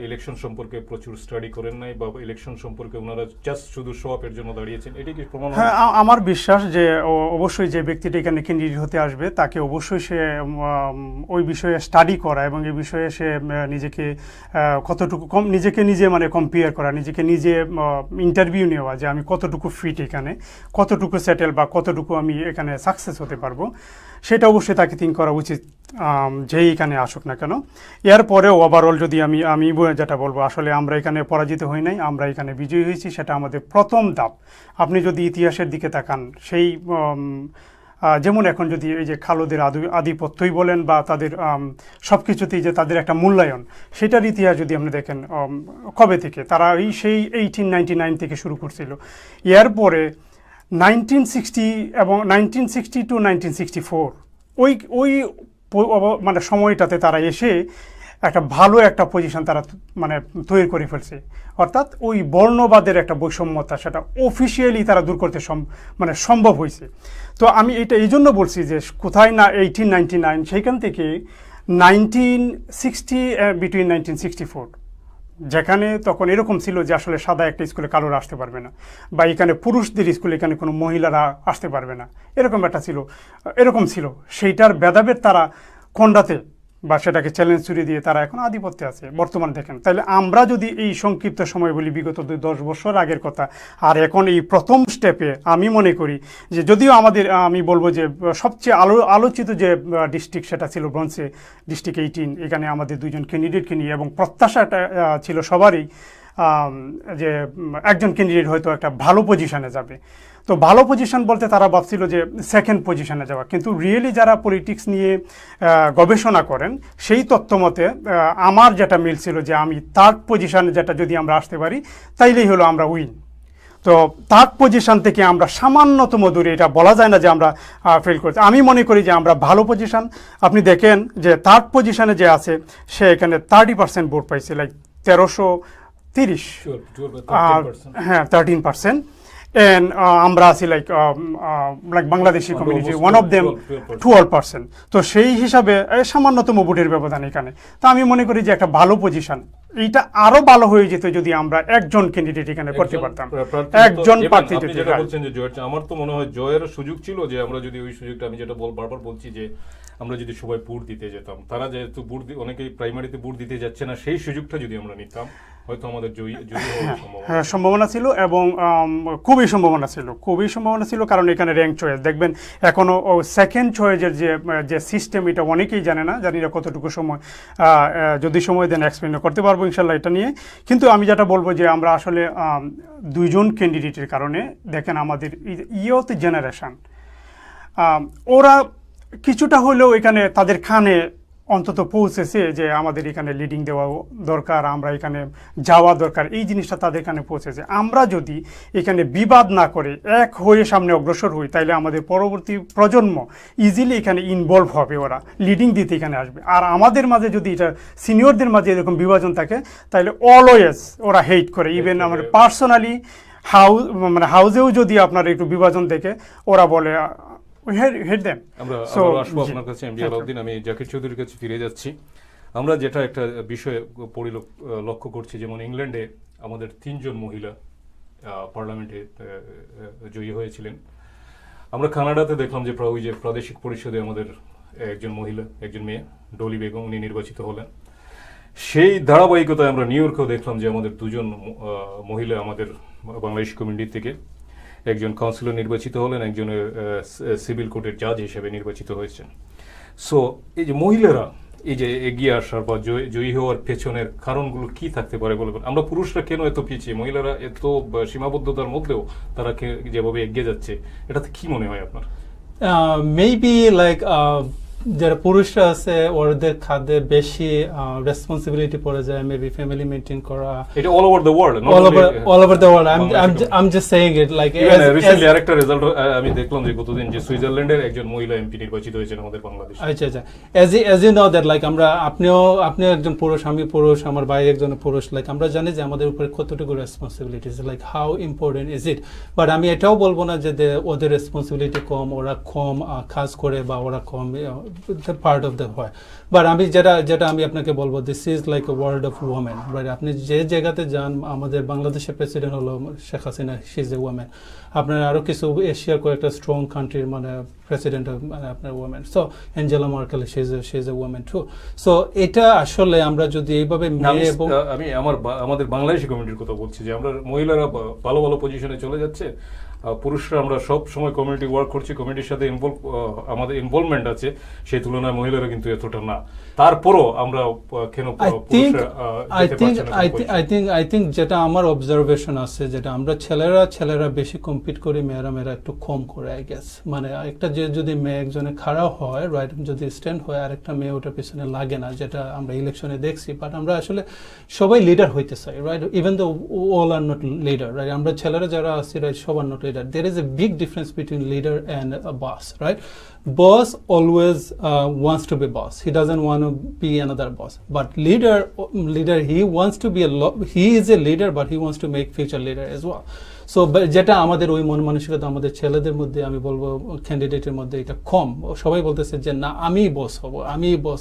ইলেকশন সম্পর্কে প্রচুর স্টাডি করেন নাই, বা ইলেকশন সম্পর্কে ওনারা জাস্ট শুধু শো আপের জন্য দাঁড়িয়েছেন, এটা কি প্রমাণ? হ্যাঁ, আমার বিশ্বাস যে অবশ্যই যে ব্যক্তিটা এখানে ক্যান্ডিডেট হতে আসবে, তাকে অবশ্যই সে ওই বিষয়ে স্টাডি করা, এবং এই বিষয়ে সে নিজেকে কতটুকু নিজেকে নিজে মানে কম্পেয়ার করা, নিজেকে নিজে ইন্টারভিউ নেওয়া, যে আমি কতটুকু ফিট এখানে, কতটুকু সেটেল, বা কতটুকু আমি এখানে সাকসেস হতে পারবো, সেটা অবশ্যই তাকে থিঙ্ক করা উচিত, যেই এখানে আসুক না কেন। এরপরেও ওভারঅল যদি আমি যেটা বলবো, আসলে আমরা এখানে পরাজিত হই নাই, আমরা এখানে বিজয়ী হয়েছি, সেটা আমাদের প্রথম ধাপ। আপনি যদি ইতিহাসের দিকে তাকান, সেই যেমন এখন যদি এই যে খালেদের আধিপত্যই বলেন, বা তাদের সব কিছুতেই যে তাদের একটা মূল্যায়ন, সেটার ইতিহাস যদি আপনি দেখেন, কবে থেকে তারা সেই 1899 থেকে শুরু করছিল। এরপরে 1960 এবং 1960 to 1964 ওই মানে সময়টাতে তারা এসে একটা ভালো একটা পজিশন তারা মানে তৈরি করে ফেলছে। অর্থাৎ ওই বর্ণবাদের একটা বৈষম্যতা, সেটা অফিসিয়ালি তারা দূর করতে মানে সম্ভব হয়েছে। তো আমি এটা এই জন্য বলছি যে কোথায় না 1899, সেইখান থেকে 1960 বিটুইন 1964, যেখানে তখন এরকম ছিল যে আসলে সাদা একটা স্কুলে কালোরা আসতে পারবে না, বা এখানে পুরুষদের স্কুলে এখানে কোনো মহিলারা আসতে পারবে না, এরকম ছিল। সেইটার ভেদাভেদ তারা খণ্ডাতে বা সেটাকে চ্যালেঞ্জ ছুড়ে দিয়ে তারা এখন আধিপত্যে আছে বর্তমান দেখেন। তাহলে আমরা যদি এই সংক্ষিপ্ত সময় বলি, বিগত 10 বছর আগের কথা, আর এখন এই প্রথম স্টেপে আমি মনে করি যে যদিও আমি বলবো যে সবচেয়ে আলোচিত যে ডিস্ট্রিক্ট, সেটা ছিল ব্রঞ্জে ডিস্ট্রিক্ট 18, এখানে আমাদের 2জন ক্যান্ডিডেটকে নিয়ে, এবং প্রত্যাশাটা ছিল সবারই যে একজন ক্যান্ডিডেট হয়তো একটা ভালো পজিশনে যাবে। তো ভালো পজিশন বলতে তারা ভাবছিল যে সেকেন্ড পজিশনে যাওয়া, কিন্তু রিয়েলি যারা পলিটিক্স নিয়ে গবেষণা করেন, সেই তথ্য মতে আমার যেটা মিলছিল যে আমি থার্ড পজিশনে যেটা যদি আমরা আসতে পারি, তাইলেই হলো আমরা উইন। তো থার্ড পজিশন থেকে আমরা সামান্যতম দূরে, এটা বলা যায় না যে আমরা ফেল করছি। আমি মনে করি যে আমরা ভালো পজিশন। আপনি দেখেন যে থার্ড পজিশনে যে আছে, সে এখানে 30% ভোট পাইছে, লাইক 1330, হ্যাঁ 13%। And আমরা আছি like Bangladeshi community, one of them 12%। তো সেই হিসাবে সামান্যতম ভোটের ব্যবধান এখানে। তো আমি মনে করি যে একটা ভালো পজিশন এইটা আরো ভালো হয়ে যেত যদি আমরা একজন ক্যান্ডিডেট এখানে করতে পারতাম, একজন প্রার্থী আপনি দিতে যেটা হয়। বলছেন যে জয়ের, আমার তো মনে হয় জয়ের সুযোগ ছিল যে আমরা যদি ওই সুযোগটা, আমি যেটা বারবার বলছি যে আমরা যদি সবাই ভোট দিতে যেতাম, তারা যেহেতু অনেকেই প্রাইমারিতে ভোট দিতে যাচ্ছে না, সেই সুযোগটা যদি আমরা নিতাম হয়তো আমাদের জয়ী হওয়ার সম্ভাবনা। হ্যাঁ, সম্ভাবনা ছিল এবং খুবই সম্ভাবনা ছিল কারণ এখানে র্যাঙ্ক চয়েস দেখবেন এখনো সেকেন্ড চয়েসের যে সিস্টেম, এটা অনেকেই জানে না, জানি না কতটুকু সময় যদি সময় দেন এক্সপ্লেন করতে পারবো ইনশাল্লাহ এটা নিয়ে। কিন্তু আমি যেটা বলবো যে আমরা আসলে দুইজন ক্যান্ডিডেটের কারণে দেখেন আমাদের ইয়থ জেনারেশন ওরা কিছুটা হলেও এখানে তাদের কানে অন্তত পৌঁছেছে যে আমাদের এখানে লিডিং দেওয়া দরকার, আমরা এখানে যাওয়া দরকার, এই জিনিসটা তাদের কানে পৌঁছেছে। আমরা যদি এখানে বিবাদ না করে এক হয়ে সামনে অগ্রসর হই, তাইলে আমাদের পরবর্তী প্রজন্ম ইজিলি এখানে ইনভলভ হবে, ওরা লিডিং দিতে এখানে আসবে। আর আমাদের মাঝে যদি এটা সিনিয়রদের মাঝে এরকম বিভাজন থাকে, তাহলে অলওয়েজ ওরা হেট করে। ইভেন আমার পার্সোনালি হাউজেও যদি আপনার একটু বিভাজন দেখে ওরা বলে হেড দেন। আমরা আসবো আপনার কাছে এমডি আলাউদ্দিন। আমি জাকির চৌধুরীর কাছে ফিরে যাচ্ছি। আমরা যেটা একটা বিষয়ে লক্ষ্য করছি, যেমন ইংল্যান্ডে আমাদের 3 জন মহিলা পার্লামেন্টে জয়ী হয়েছিলেন। আমরা কানাডাতে দেখলাম যে ওই যে প্রাদেশিক পরিষদে আমাদের একজন মহিলা, একজন মেয়ে ডলি বেগম, উনি নির্বাচিত হলেন। সেই ধারাবাহিকতায় আমরা নিউ ইয়র্কেও দেখলাম যে আমাদের 2 জন মহিলা আমাদের বাংলাদেশ কমিউনিটি থেকে, একজন কাউন্সিলর নির্বাচিত হলেন, একজন সিভিল কোর্টের জাজ হিসেবে নির্বাচিত হয়েছেন। সো এই যে মহিলারা এই যে এগিয়ে আসার বা জয়ী হওয়ার পেছনের কারণগুলো কি থাকতে পারে বলে আমরা পুরুষরা কেন এত পিছিয়ে, মহিলারা এত সীমাবদ্ধতার মধ্যেও তারা যেভাবে এগিয়ে যাচ্ছে, এটাতে কি মনে হয় আপনার? মেবি লাইক যারা পুরুষরা আছে ওদের খাদ্যে বেশি রেসপন্সিবিলিটি পড়ে যায়, মেবি ফ্যামিলি মেইনটেইন করা, এটা all over the world, all over the world. I'm just saying it like recently আরেকটা রেজাল্ট আমি দেখলাম যে গতদিন যে সুইজারল্যান্ডের একজন মহিলা এমপি নির্বাচিত হয়েছেন আমাদের বাংলাদেশে। আচ্ছা as you know that like আপনি একজন পুরুষ, আমি পুরুষ, আমার ভাই একজন পুরুষ, লাইক আমরা জানি যে আমাদের উপরে কতটুকু responsibilities, like how important is it. But আমি এটাও বলবো না যে ওদের রেসপন্সিবিলিটি কম, ওরা কম কাজ করে বা ওরা কম পার্ট অফ দ্য হয়। বাট আমি যেটা আমি আপনাকে বলবো, this is like a world of women, right? আপনি যে জায়গাতে যান, আমাদের বাংলাদেশের প্রেসিডেন্ট হলো Sheikh Hasina, she is a women. আপনার আরো কিছু এশিয়ার কয়েকটা স্ট্রং কান্ট্রির মানে প্রেসিডেন্ট মানে আপনার woman. So Angela Merkel, she is a woman too. সো এটা আসলে আমরা যদি এইভাবে আমি আমাদের বাংলাদেশি কমিউনিটির কথা বলছি যে আমরা মহিলারা ভালো ভালো পজিশনে চলে যাচ্ছে, পুরুষরা আমরা সব সময় কমিউনিটি ওয়ার্ক করছি, কমিউনিটির সাথে আমাদের ইনভলভমেন্ট আছে, সেই তুলনায় মহিলারা কিন্তু এতটা না। তারপরও আমরা কেন I think যেটা আমার অবজারভেশন আছে, যেটা আমরা ছেলেরা বেশি কম্পিট করি, মেয়েরা একটু কম করে, আই গেস। মানে একটা যদি মেয়ে একজনে খাড়া হয়, রাইট, যদি স্ট্যান্ড হয়, আর একটা মেয়ে ওটার পিছনে লাগে না, যেটা আমরা ইলেকশনে দেখছি। বাট আমরা আসলে সবাই লিডার হইতে চাই, right? Even the all are not leader, right? আমরা ছেলেরা যারা আছি, রাইট, সবার not leader. There is a big difference between leader and a boss, right? Boss always wants to be boss. He doesn't want to be another boss. But leader, he wants to be he is a leader, but he wants to make future leader as well. So যেটা আমাদের ওই মন মানসিকতা আমাদের ছেলেদের মধ্যে, আমি বলবো ক্যান্ডিডেটের মধ্যে এটা কম। সবাই বলতেছে যে না, আমি বস হব, আমি বস।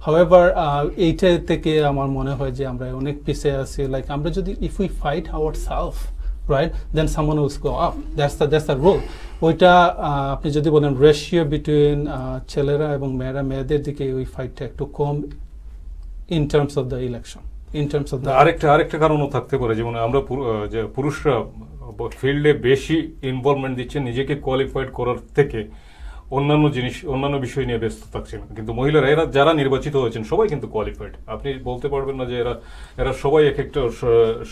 হাউএভার এইটা থেকে আমার মনে হয় যে আমরা অনেক পিছিয়ে আছি। লাইক আমরা যদি if we fight our self, right, then someone will go up. That's the rule. ওইটা আপনি যদি বলেন রেশিও বিটুইন ছেলেরা এবং মেয়েদের দিকে ওই ফাইটটা একটু কম in terms of the election, in terms of the আরেকটা কারণও থাকতে পারে, যেমন আমরা যে পুরুষরা ফিল্ডে বেশি ইনভলভমেন্ট দিচ্ছেন নিজেকে কোয়ালিফাইড করার থেকে অন্যান্য বিষয় নিয়ে ব্যস্ত থাকছেন। কিন্তু মহিলারা যারা নির্বাচিত হয়েছেন সবাই কিন্তু কোয়ালিফাইড। আপনি বলতে পারবেন না যে এরা সবাই এক একটা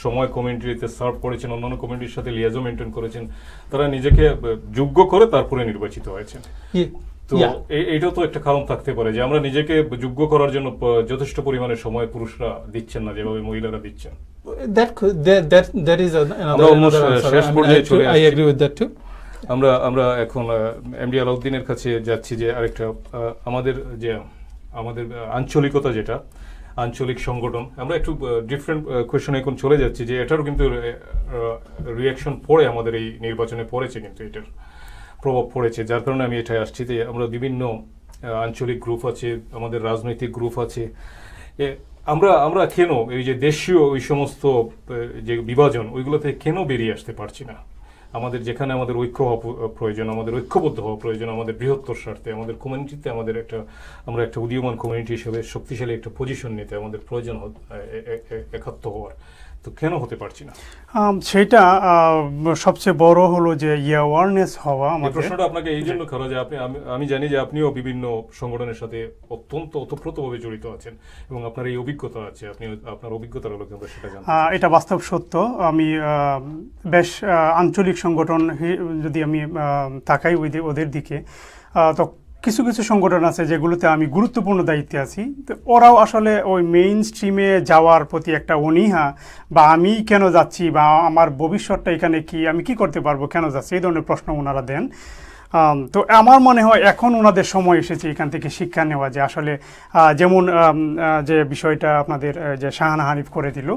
সময় কমিউনিটিতে সার্ভ করেছেন, অন্যান্য কমিউনিটির সাথে লিয়াজও মেনটেন করেছেন, তারা নিজেকে যোগ্য করে তারপরে নির্বাচিত হয়েছেন। তো এইটাও তো একটা কারণ থাকতে পারে যে আমরা নিজেকে যোগ্য করার জন্য যথেষ্ট পরিমাণে সময় পুরুষরা দিচ্ছেন না যেভাবে মহিলারা দিচ্ছেন। That is another শেষ পর্যায়ে চলে আসছি। I agree with that too. আমরা এখন এমডি আলাউদ্দিনের কাছে যাচ্ছি যে আরেকটা আমাদের আঞ্চলিকতা, যেটা আঞ্চলিক সংগঠন, আমরা একটু ডিফারেন্ট কোয়েশনে এখন চলে যাচ্ছি যে এটারও কিন্তু রিয়াকশন পড়ে আমাদের এই নির্বাচনে পড়েছে, কিন্তু এটার প্রভাব পড়েছে, যার কারণে আমি এটাই আসছি যে আমরা বিভিন্ন আঞ্চলিক গ্রুপ আছে, আমাদের রাজনৈতিক গ্রুপ আছে, আমরা আমরা কেন এই যে দেশীয় ওই সমস্ত যে বিভাজন ওইগুলোতে কেন বেরিয়ে আসতে পারছি না? আমাদের যেখানে আমাদের ঐক্য হওয়া প্রয়োজন, আমাদের ঐক্যবদ্ধ হওয়া প্রয়োজন, আমাদের বৃহত্তর স্বার্থে, আমাদের কমিউনিটিতে আমরা একটা উদীয়মান কমিউনিটি হিসেবে শক্তিশালী একটা পজিশন নিতে আমাদের প্রয়োজন একাত্ম হওয়ার, তো কেন হতে পারছি না? সেটা সবচেয়ে বড় হলো যে অ্যাওয়ারনেস হওয়া এই আমাদের। প্রশ্নটা আপনাকে এই জন্য করা যে আমি জানি যে আপনিও বিভিন্ন সংগঠনের সাথে অত্যন্ত ওতপ্রোতভাবে জড়িত আছেন এবং আপনার এই অভিজ্ঞতা আছে, আপনার অভিজ্ঞতার আলোকে আমরা সেটা জানতে চাই। এটা বাস্তব সত্য। আমি বেশ আঞ্চলিক সংগঠন যদি আমি তাকাই ওদের দিকে, তো কিছু কিছু সংগঠন আছে যেগুলোতে আমি গুরুত্বপূর্ণ দায়িত্বে আছি, তো ওরাও আসলে ওই মেইন স্ট্রিমে যাওয়ার প্রতি একটা অনীহা, বা আমি কেন যাচ্ছি, বা আমার ভবিষ্যৎটা এখানে কি, আমি কি করতে পারবো, কেন যাচ্ছি, এই ধরনের প্রশ্ন ওনারা দেন। তো আমার মনে হয় এখন ওনাদের সময় এসেছে এখান থেকে শিক্ষা নেওয়া, যে আসলে যেমন যে বিষয়টা আপনাদের যে শাহানা হানিফ করে দিল,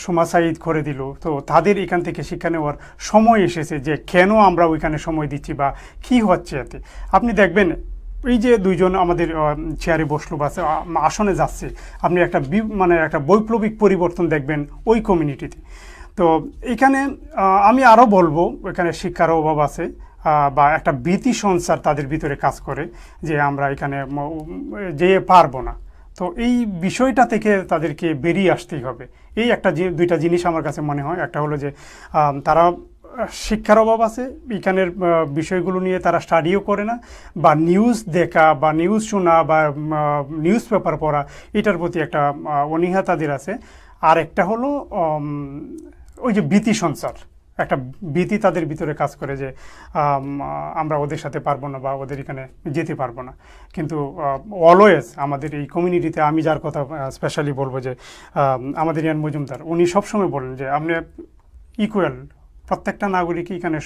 সুমা সাঈদ করে দিল, তো তাদের এখান থেকে শিক্ষা নেওয়ার সময় এসেছে যে কেন আমরা ওইখানে সময় দিচ্ছি বা কী হচ্ছে এতে। আপনি দেখবেন এই যে দুইজন আমাদের চেয়ারে বসলো বা আসনে যাচ্ছে, আপনি একটা একটা বৈপ্লবিক পরিবর্তন দেখবেন ওই কমিউনিটিতে। তো এখানে আমি আরও বলবো, এখানে শিক্ষার অভাব আছে, বা একটা ভীতি সঞ্চার তাদের ভিতরে কাজ করে যে আমরা এখানে যেয়ে পারবো না। তো এই বিষয়টা থেকে তাদেরকে বেরিয়ে আসতেই হবে। এই দুইটা জিনিস আমার কাছে মনে হয়। একটা হলো যে তারা শিক্ষার অভাব আছে, এখানের বিষয়গুলো নিয়ে তারা স্টাডিও করে না, বা নিউজ দেখা বা নিউজ শোনা বা নিউজ পেপার পড়া, এটার প্রতি একটা অনীহা তাদের আছে। আর একটা হলো ওই যে ভীতি সঞ্চার, একটা ভীতি তাদের ভিতরে কাজ করে যে আমরা ওদের সাথে পারবো না বা ওদের এখানে যেতে পারবো না। কিন্তু অলওয়েজ আমাদের এই কমিউনিটিতে আমি যার কথা স্পেশালি বলবো যে আমাদের ইয়ান মজুমদার, উনি সবসময় বলেন যে আপনি ইকুয়াল, প্রত্যেকটা নাগরিকই এখানে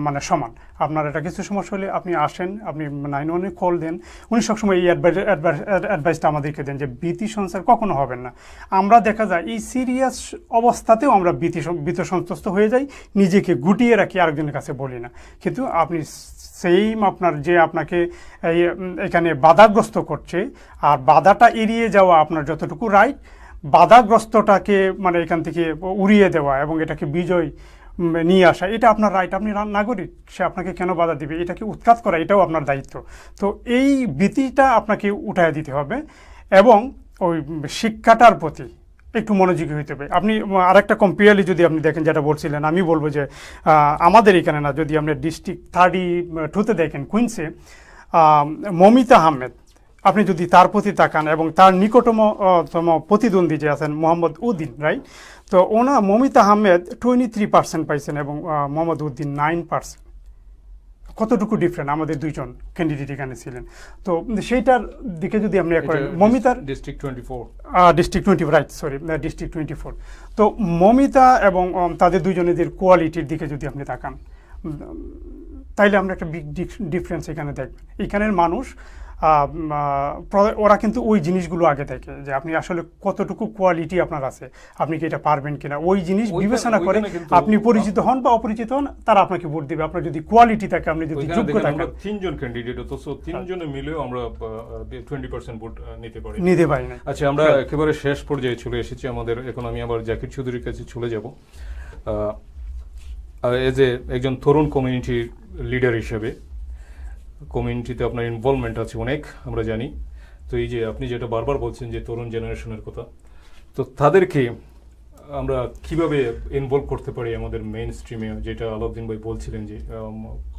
মানে সমান। আপনার এটা কিছু সমস্যা হলে আপনি আসেন, আপনি 911 কল দেন। উনি সবসময় এই অ্যাডভাইসটা আমাদেরকে দেন যে ভীতি সঞ্চার কখনো হবেন না। আমরা দেখা যায় এই সিরিয়াস অবস্থাতেও আমরা ভীত সন্ত্রস্ত হয়ে যাই, নিজেকে গুটিয়ে রাখি, আরেকজনের কাছে বলি না। কিন্তু আপনি সেইম আপনার যে আপনাকে এখানে বাধাগ্রস্ত করছে, আর বাধাটা এড়িয়ে যাওয়া আপনার যতটুকু রাইট, বাধাগ্রস্তটাকে মানে এখান থেকে উড়িয়ে দেওয়া এবং এটাকে বিজয় নিয়ে আসা, এটা আপনার রাইট। আপনি নাগরিক, সে আপনাকে কেন বাধা দিবে, এটাকে উৎখাত করা এটাও আপনার দায়িত্ব। তো এই ভীতিটা আপনাকে উঠায় দিতে হবে এবং ওই শিক্ষাটার প্রতি একটু মনোযোগী হইতে হবে। আপনি আরেকটা কম্পেয়ারলি যদি আপনি দেখেন, যেটা বলছিলেন, আমি বলবো যে আমাদের এখানে না, যদি আপনি ডিস্ট্রিক্ট 32-তে দেখেন, কুইন্সে মমিতা আহমেদ, আপনি যদি তার প্রতি তাকান এবং তার নিকটতম প্রতিদ্বন্দ্বী যে আছেন মোহাম্মদ উদ্দিন, রাইট, তো মমিতা আহমেদ 23% পাইছেন এবং মোহাম্মদ উদ্দিন 9%। কতটুকু ডিফারেন্ট আমাদের দুইজন ক্যান্ডিডেট এখানে ছিলেন। তো সেইটার দিকে যদি আপনি মমিতার ডিস্ট্রিক্ট 24 রাইট, সরি, ডিস্ট্রিক্ট 24। তো মমিতা এবং তাদের দুইজনেদের কোয়ালিটির দিকে যদি আপনি তাকান, তাইলে আমরা একটা বিগ ডিফারেন্স এখানে দেখবেন। এখানের মানুষ ওরা কিন্তু ওই জিনিসগুলো আগে দেখে যে আপনি আসলে কতটুকু কোয়ালিটি আপনার আছে, আপনি কি এটা পারবেন কিনা, ওই জিনিস বিবেচনা করে আপনি পরিচিত হন বা অপরিচিত হন, তারা আপনাকে ভোট দেবে। আপনার যদি কোয়ালিটি থাকে, আপনি যদি যোগ্য থাকেন। 3জন ক্যান্ডিডেট, অথচ 3জনে মিলেও আমরা 20% ভোট নিতে পারি না। আচ্ছা, আমরা একেবারে শেষ পর্যায়ে চলে এসেছি আমাদের। এখন আমি আবার জাকির চৌধুরীর কাছে চলে যাব। এজ এ একজন তরুণ কমিউনিটির লিডার হিসেবে, কমিউনিটিতে আপনার ইনভলভমেন্ট আছে অনেক, আমরা জানি। তো এই যে আপনি যেটা বারবার বলছেন যে তরুণ জেনারেশনের কথা, তো তাদেরকে আমরা কিভাবে ইনভলভ করতে পারি আমাদের মেইন স্ট্রিমে, যেটা আলাউদ্দিন ভাই বলছিলেন যে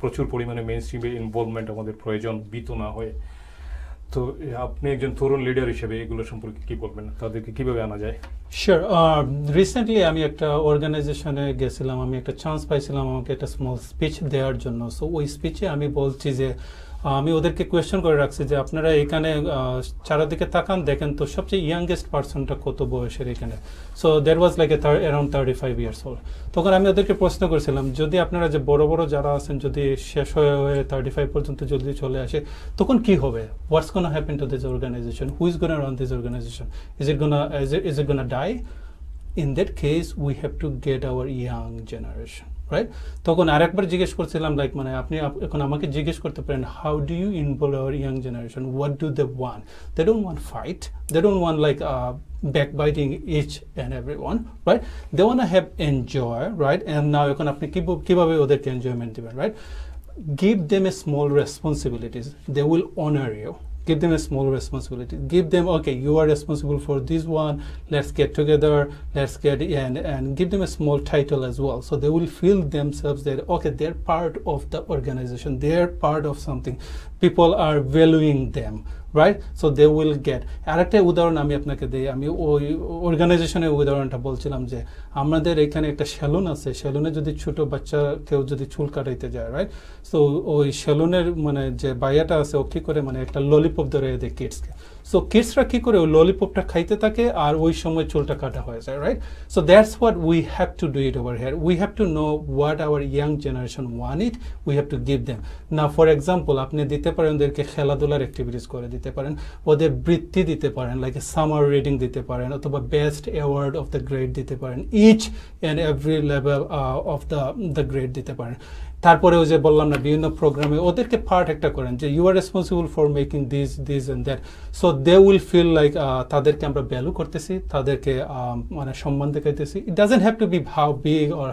প্রচুর পরিমাণে মেইন স্ট্রিমে ইনভলভমেন্ট আমাদের প্রয়োজন, ভীত না হয়ে। তো আপনি একজন তরুণ লিডার হিসেবে এগুলো সম্পর্কে কি বলবেন, তাদেরকে কিভাবে আনা যায়? শিওর। রিসেন্টলি আমি একটা অর্গানাইজেশনে গেছিলাম, আমি একটা চান্স পাইছিলাম আমাকে একটা স্মল স্পিচ দেওয়ার জন্য। সো ওই স্পিচে আমি বলছি যে আমি ওদেরকে কোয়েশ্চেন করে রাখছি যে আপনারা এখানে চারিদিকে তাকান, দেখেন তো সবচেয়ে ইয়াংগেস্ট পার্সনটা কত বয়সের এখানে। So that was like around 35 years old. তখন আমি ওদেরকে প্রশ্ন করেছিলাম, যদি আপনারা যে বড় বড় যারা আছেন যদি শেষ হয়ে 35 পর্যন্ত যদি চলে আসে, তখন কি হবে? What's gonna happen to this organization? Who is gonna run this organization? Is it gonna die? In that case, we have to get our young generation. Right? তখন আরেকবার জিজ্ঞেস করছিলাম লাইক মানে আপনি এখন আমাকে জিজ্ঞেস করতে পারেন how do you involve our young generation, what do they want? They don't want fight, they don't want like backbiting each and everyone, right? They want to have enjoy, right? And now এখন আপনি কিভাবে ওদেরকে enjoyment দিবেন, right? Give them a small responsibilities, they will honor you. Give them a small responsibility. Give them, okay, you are responsible for this one. Let's get together. Let's get and give them a small title as well. So they will feel themselves that okay, they're part of the organization. They're part of something. People are valuing them, right? So they will get. আরেকটা উদাহরণ আমি আপনাকে দেই, আমি ওই অর্গানাইজেশনের উদাহরণটা বলছিলাম যে আমাদের এখানে একটা সেলুন আছে, সেলুনে যদি ছোট বাচ্চা কেউ যদি চুল কাটাইতে যায়, রাইট? সো ওই সেলুনের মানে যে বাইয়াটা আছে ও কী করে মানে একটা ললিপপ ধরে দেয় কিডসকে। সো কিডসরা কী করে ওই ললিপপটা খাইতে থাকে আর ওই সময় চুলটা কাটা হয়ে যায়, right? So that's what we have to do it over here. We have to know what hour young generation want it, we have to give them. না ফর এক্সাম্পল আপনি দিতে পারেন ওদেরকে খেলাধুলার অ্যাক্টিভিটিস করে দিতে পারেন, ওদের বৃত্তি দিতে পারেন, লাইক সামার রিডিং দিতে পারেন, অথবা best award of the grade দিতে পারেন, each and every level of the grade দিতে পারেন। তারপরে ওই যে বললাম না বিভিন্ন প্রোগ্রামে ওদেরকে পার্ট একটা করেন যে you are responsible for making this and that. So they will feel like তাদেরকে আমরা ভ্যালু করতেছি, তাদেরকে মানে সম্মান দেখাইতেছি। It doesn't have to be how big or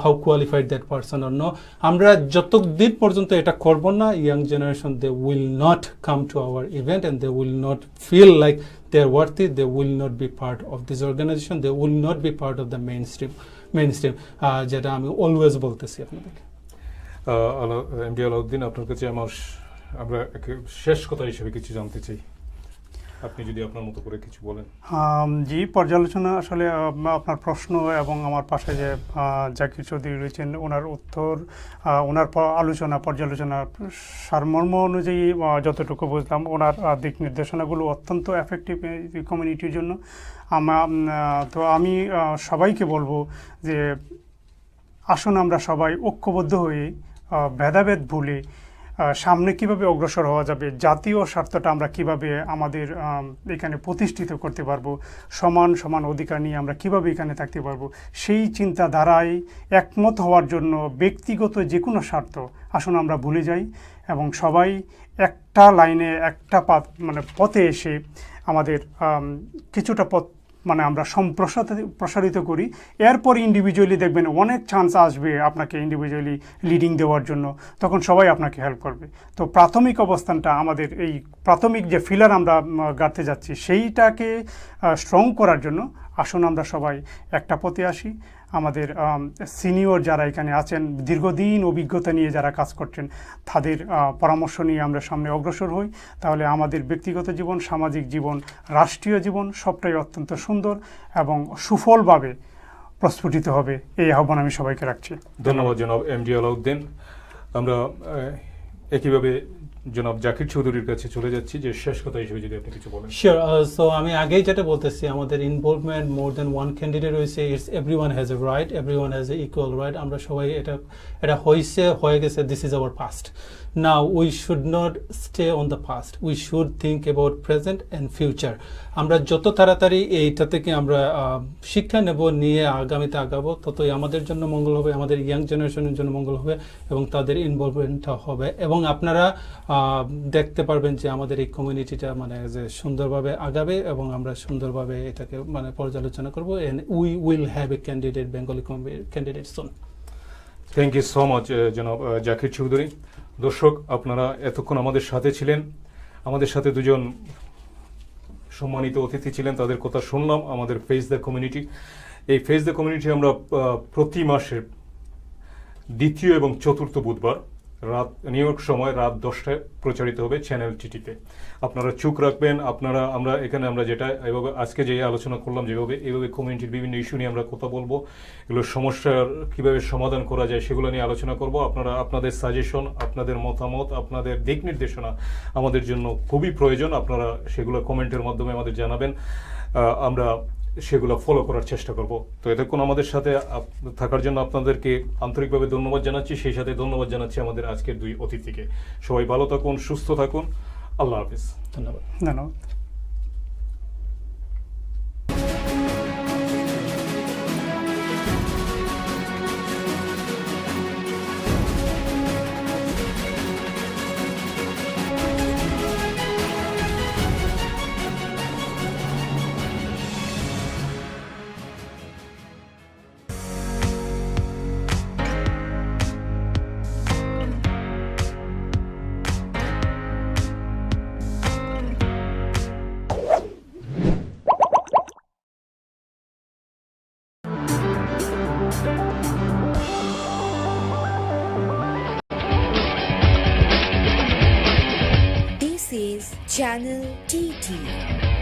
how qualified that person or no. আমরা যতদিন পর্যন্ত এটা করবো না, young generation they will not come to our event and they will not feel like they are worthy, they will not be part of this organization, they will not be part of the mainstream যেটা আমি always বলতেছি আপনাদেরকে। MD Alauddin, আপনার কাছে আমরা শেষ কথা হিসেবে কিছু জানতে চাই, আপনি যদি আপনার মতো করে কিছু বলেন। জি, পর্যালোচনা আসলে আপনার প্রশ্ন এবং আমার পাশে যে জাকির চৌধুরী রয়েছেন ওনার উত্তর, ওনার আলোচনা পর্যালোচনা সারমর্ম অনুযায়ী যতটুকু বুঝলাম ওনার দিক নির্দেশনাগুলো অত্যন্ত এফেক্টিভ কমিউনিটির জন্য। তো আমি সবাইকে বলবো যে আসুন আমরা সবাই ঐক্যবদ্ধ হয়ে ভেদাভেদ ভুলে সামনে কিভাবে অগ্রসর হওয়া যাবে, জাতীয় স্বার্থটা আমরা কিভাবে আমাদের এখানে প্রতিষ্ঠিত করতে পারবো, সমান সমান অধিকার নিয়ে আমরা কিভাবে এখানে থাকতে পারবো, সেই চিন্তাধারায় একমত হওয়ার জন্য ব্যক্তিগত যে কোনো স্বার্থ আসুন আমরা ভুলে যাই এবং সবাই একটা লাইনে একটা পথে এসে আমাদের কিছুটা পথ মানে আমরা প্রসারিত করি। এরপর ইন্ডিভিজুয়ালি দেখবেন অনেক চান্স আসবে আপনাকে ইন্ডিভিজুয়ালি লিডিং দেওয়ার জন্য, তখন সবাই আপনাকে হেল্প করবে। তো প্রাথমিক অবস্থানটা আমাদের এই প্রাথমিক যে ফিলার আমরা গাড়তে যাচ্ছি সেইটাকে স্ট্রং করার জন্য আসুন আমরা সবাই একটা পথে আসি। আমাদের সিনিয়র যারা এখানে আছেন, দীর্ঘদিন অভিজ্ঞতা নিয়ে যারা কাজ করছেন, তাদের পরামর্শ নিয়ে আমরা সামনে অগ্রসর হই। তাহলে আমাদের ব্যক্তিগত জীবন, সামাজিক জীবন, রাষ্ট্রীয় জীবন সবটাই অত্যন্ত সুন্দর এবং সুফলভাবে প্রস্ফুটিত হবে। এই আহ্বান আমি সবাইকে রাখছি। ধন্যবাদ জনাব এমডি আলাউদ্দিন। আমরা একইভাবে জনাব জাকির চৌধুরীর কাছে চলে যাচ্ছি, যে শেষ কথা হিসেবে যদি আপনি কিছু বলেন। শিওর। সো আমি আগেই যেটা বলতেছি, আমাদের involvement more than one candidate রয়েছে। It's everyone has a right, everyone has a equal right. আমরা সবাই এটা হয়ে গেছে, this is our past. Now we should not stay on the past, we should think about present and future. আমরা যত তাড়াতাড়ি এইটা থেকে আমরা শিক্ষা নেব, নিয়ে আগামীতে আগাবো, ততই আমাদের জন্য মঙ্গল হবে, আমাদের ইয়াং জেনারেশনের জন্য মঙ্গল হবে এবং তাদের ইনভলভমেন্টটা হবে। এবং আপনারা দেখতে পারবেন যে আমাদের এই কমিউনিটিটা মানে যে সুন্দরভাবে আগাবে এবং আমরা সুন্দরভাবে এটাকে মানে পর্যালোচনা করবো। And we will have a candidate, Bengali candidate soon. Thank you so much জনাব জাকির চৌধুরী। দর্শক, আপনারা এতক্ষণ আমাদের সাথে ছিলেন, আমাদের সাথে দুজন সম্মানিত অতিথি ছিলেন, তাদের কথা শুনলাম। আমাদের ফেস দ্য কমিউনিটি, এই ফেস দ্য কমিউনিটি আমরা প্রতি মাসের দ্বিতীয় এবং চতুর্থ বুধবার নিউ ইয়র্ক সময় রাত 10টায় প্রচারিত হবে চ্যানেল টিটিতে। আপনারা চোখ রাখবেন। আমরা এখানে যেটা এভাবে আজকে যে আলোচনা করলাম, এইভাবে কমিউনিটির বিভিন্ন ইস্যু নিয়ে আমরা কথা বলবো, এগুলোর সমস্যার কীভাবে সমাধান করা যায় সেগুলো নিয়ে আলোচনা করব। আপনাদের সাজেশন, আপনাদের মতামত, আপনাদের দিক নির্দেশনা আমাদের জন্য খুবই প্রয়োজন। আপনারা সেগুলো কমেন্টের মাধ্যমে আমাদের জানাবেন, আমরা সেগুলো ফলো করার চেষ্টা করব। তো এতক্ষণ আমাদের সাথে থাকার জন্য আপনাদেরকে আন্তরিকভাবে ধন্যবাদ জানাচ্ছি। সেই সাথে ধন্যবাদ জানাচ্ছি আমাদের আজকের দুই অতিথিকে। সবাই ভালো থাকুন, সুস্থ থাকুন। আল্লাহ হাফিজ। ধন্যবাদ। Channel TT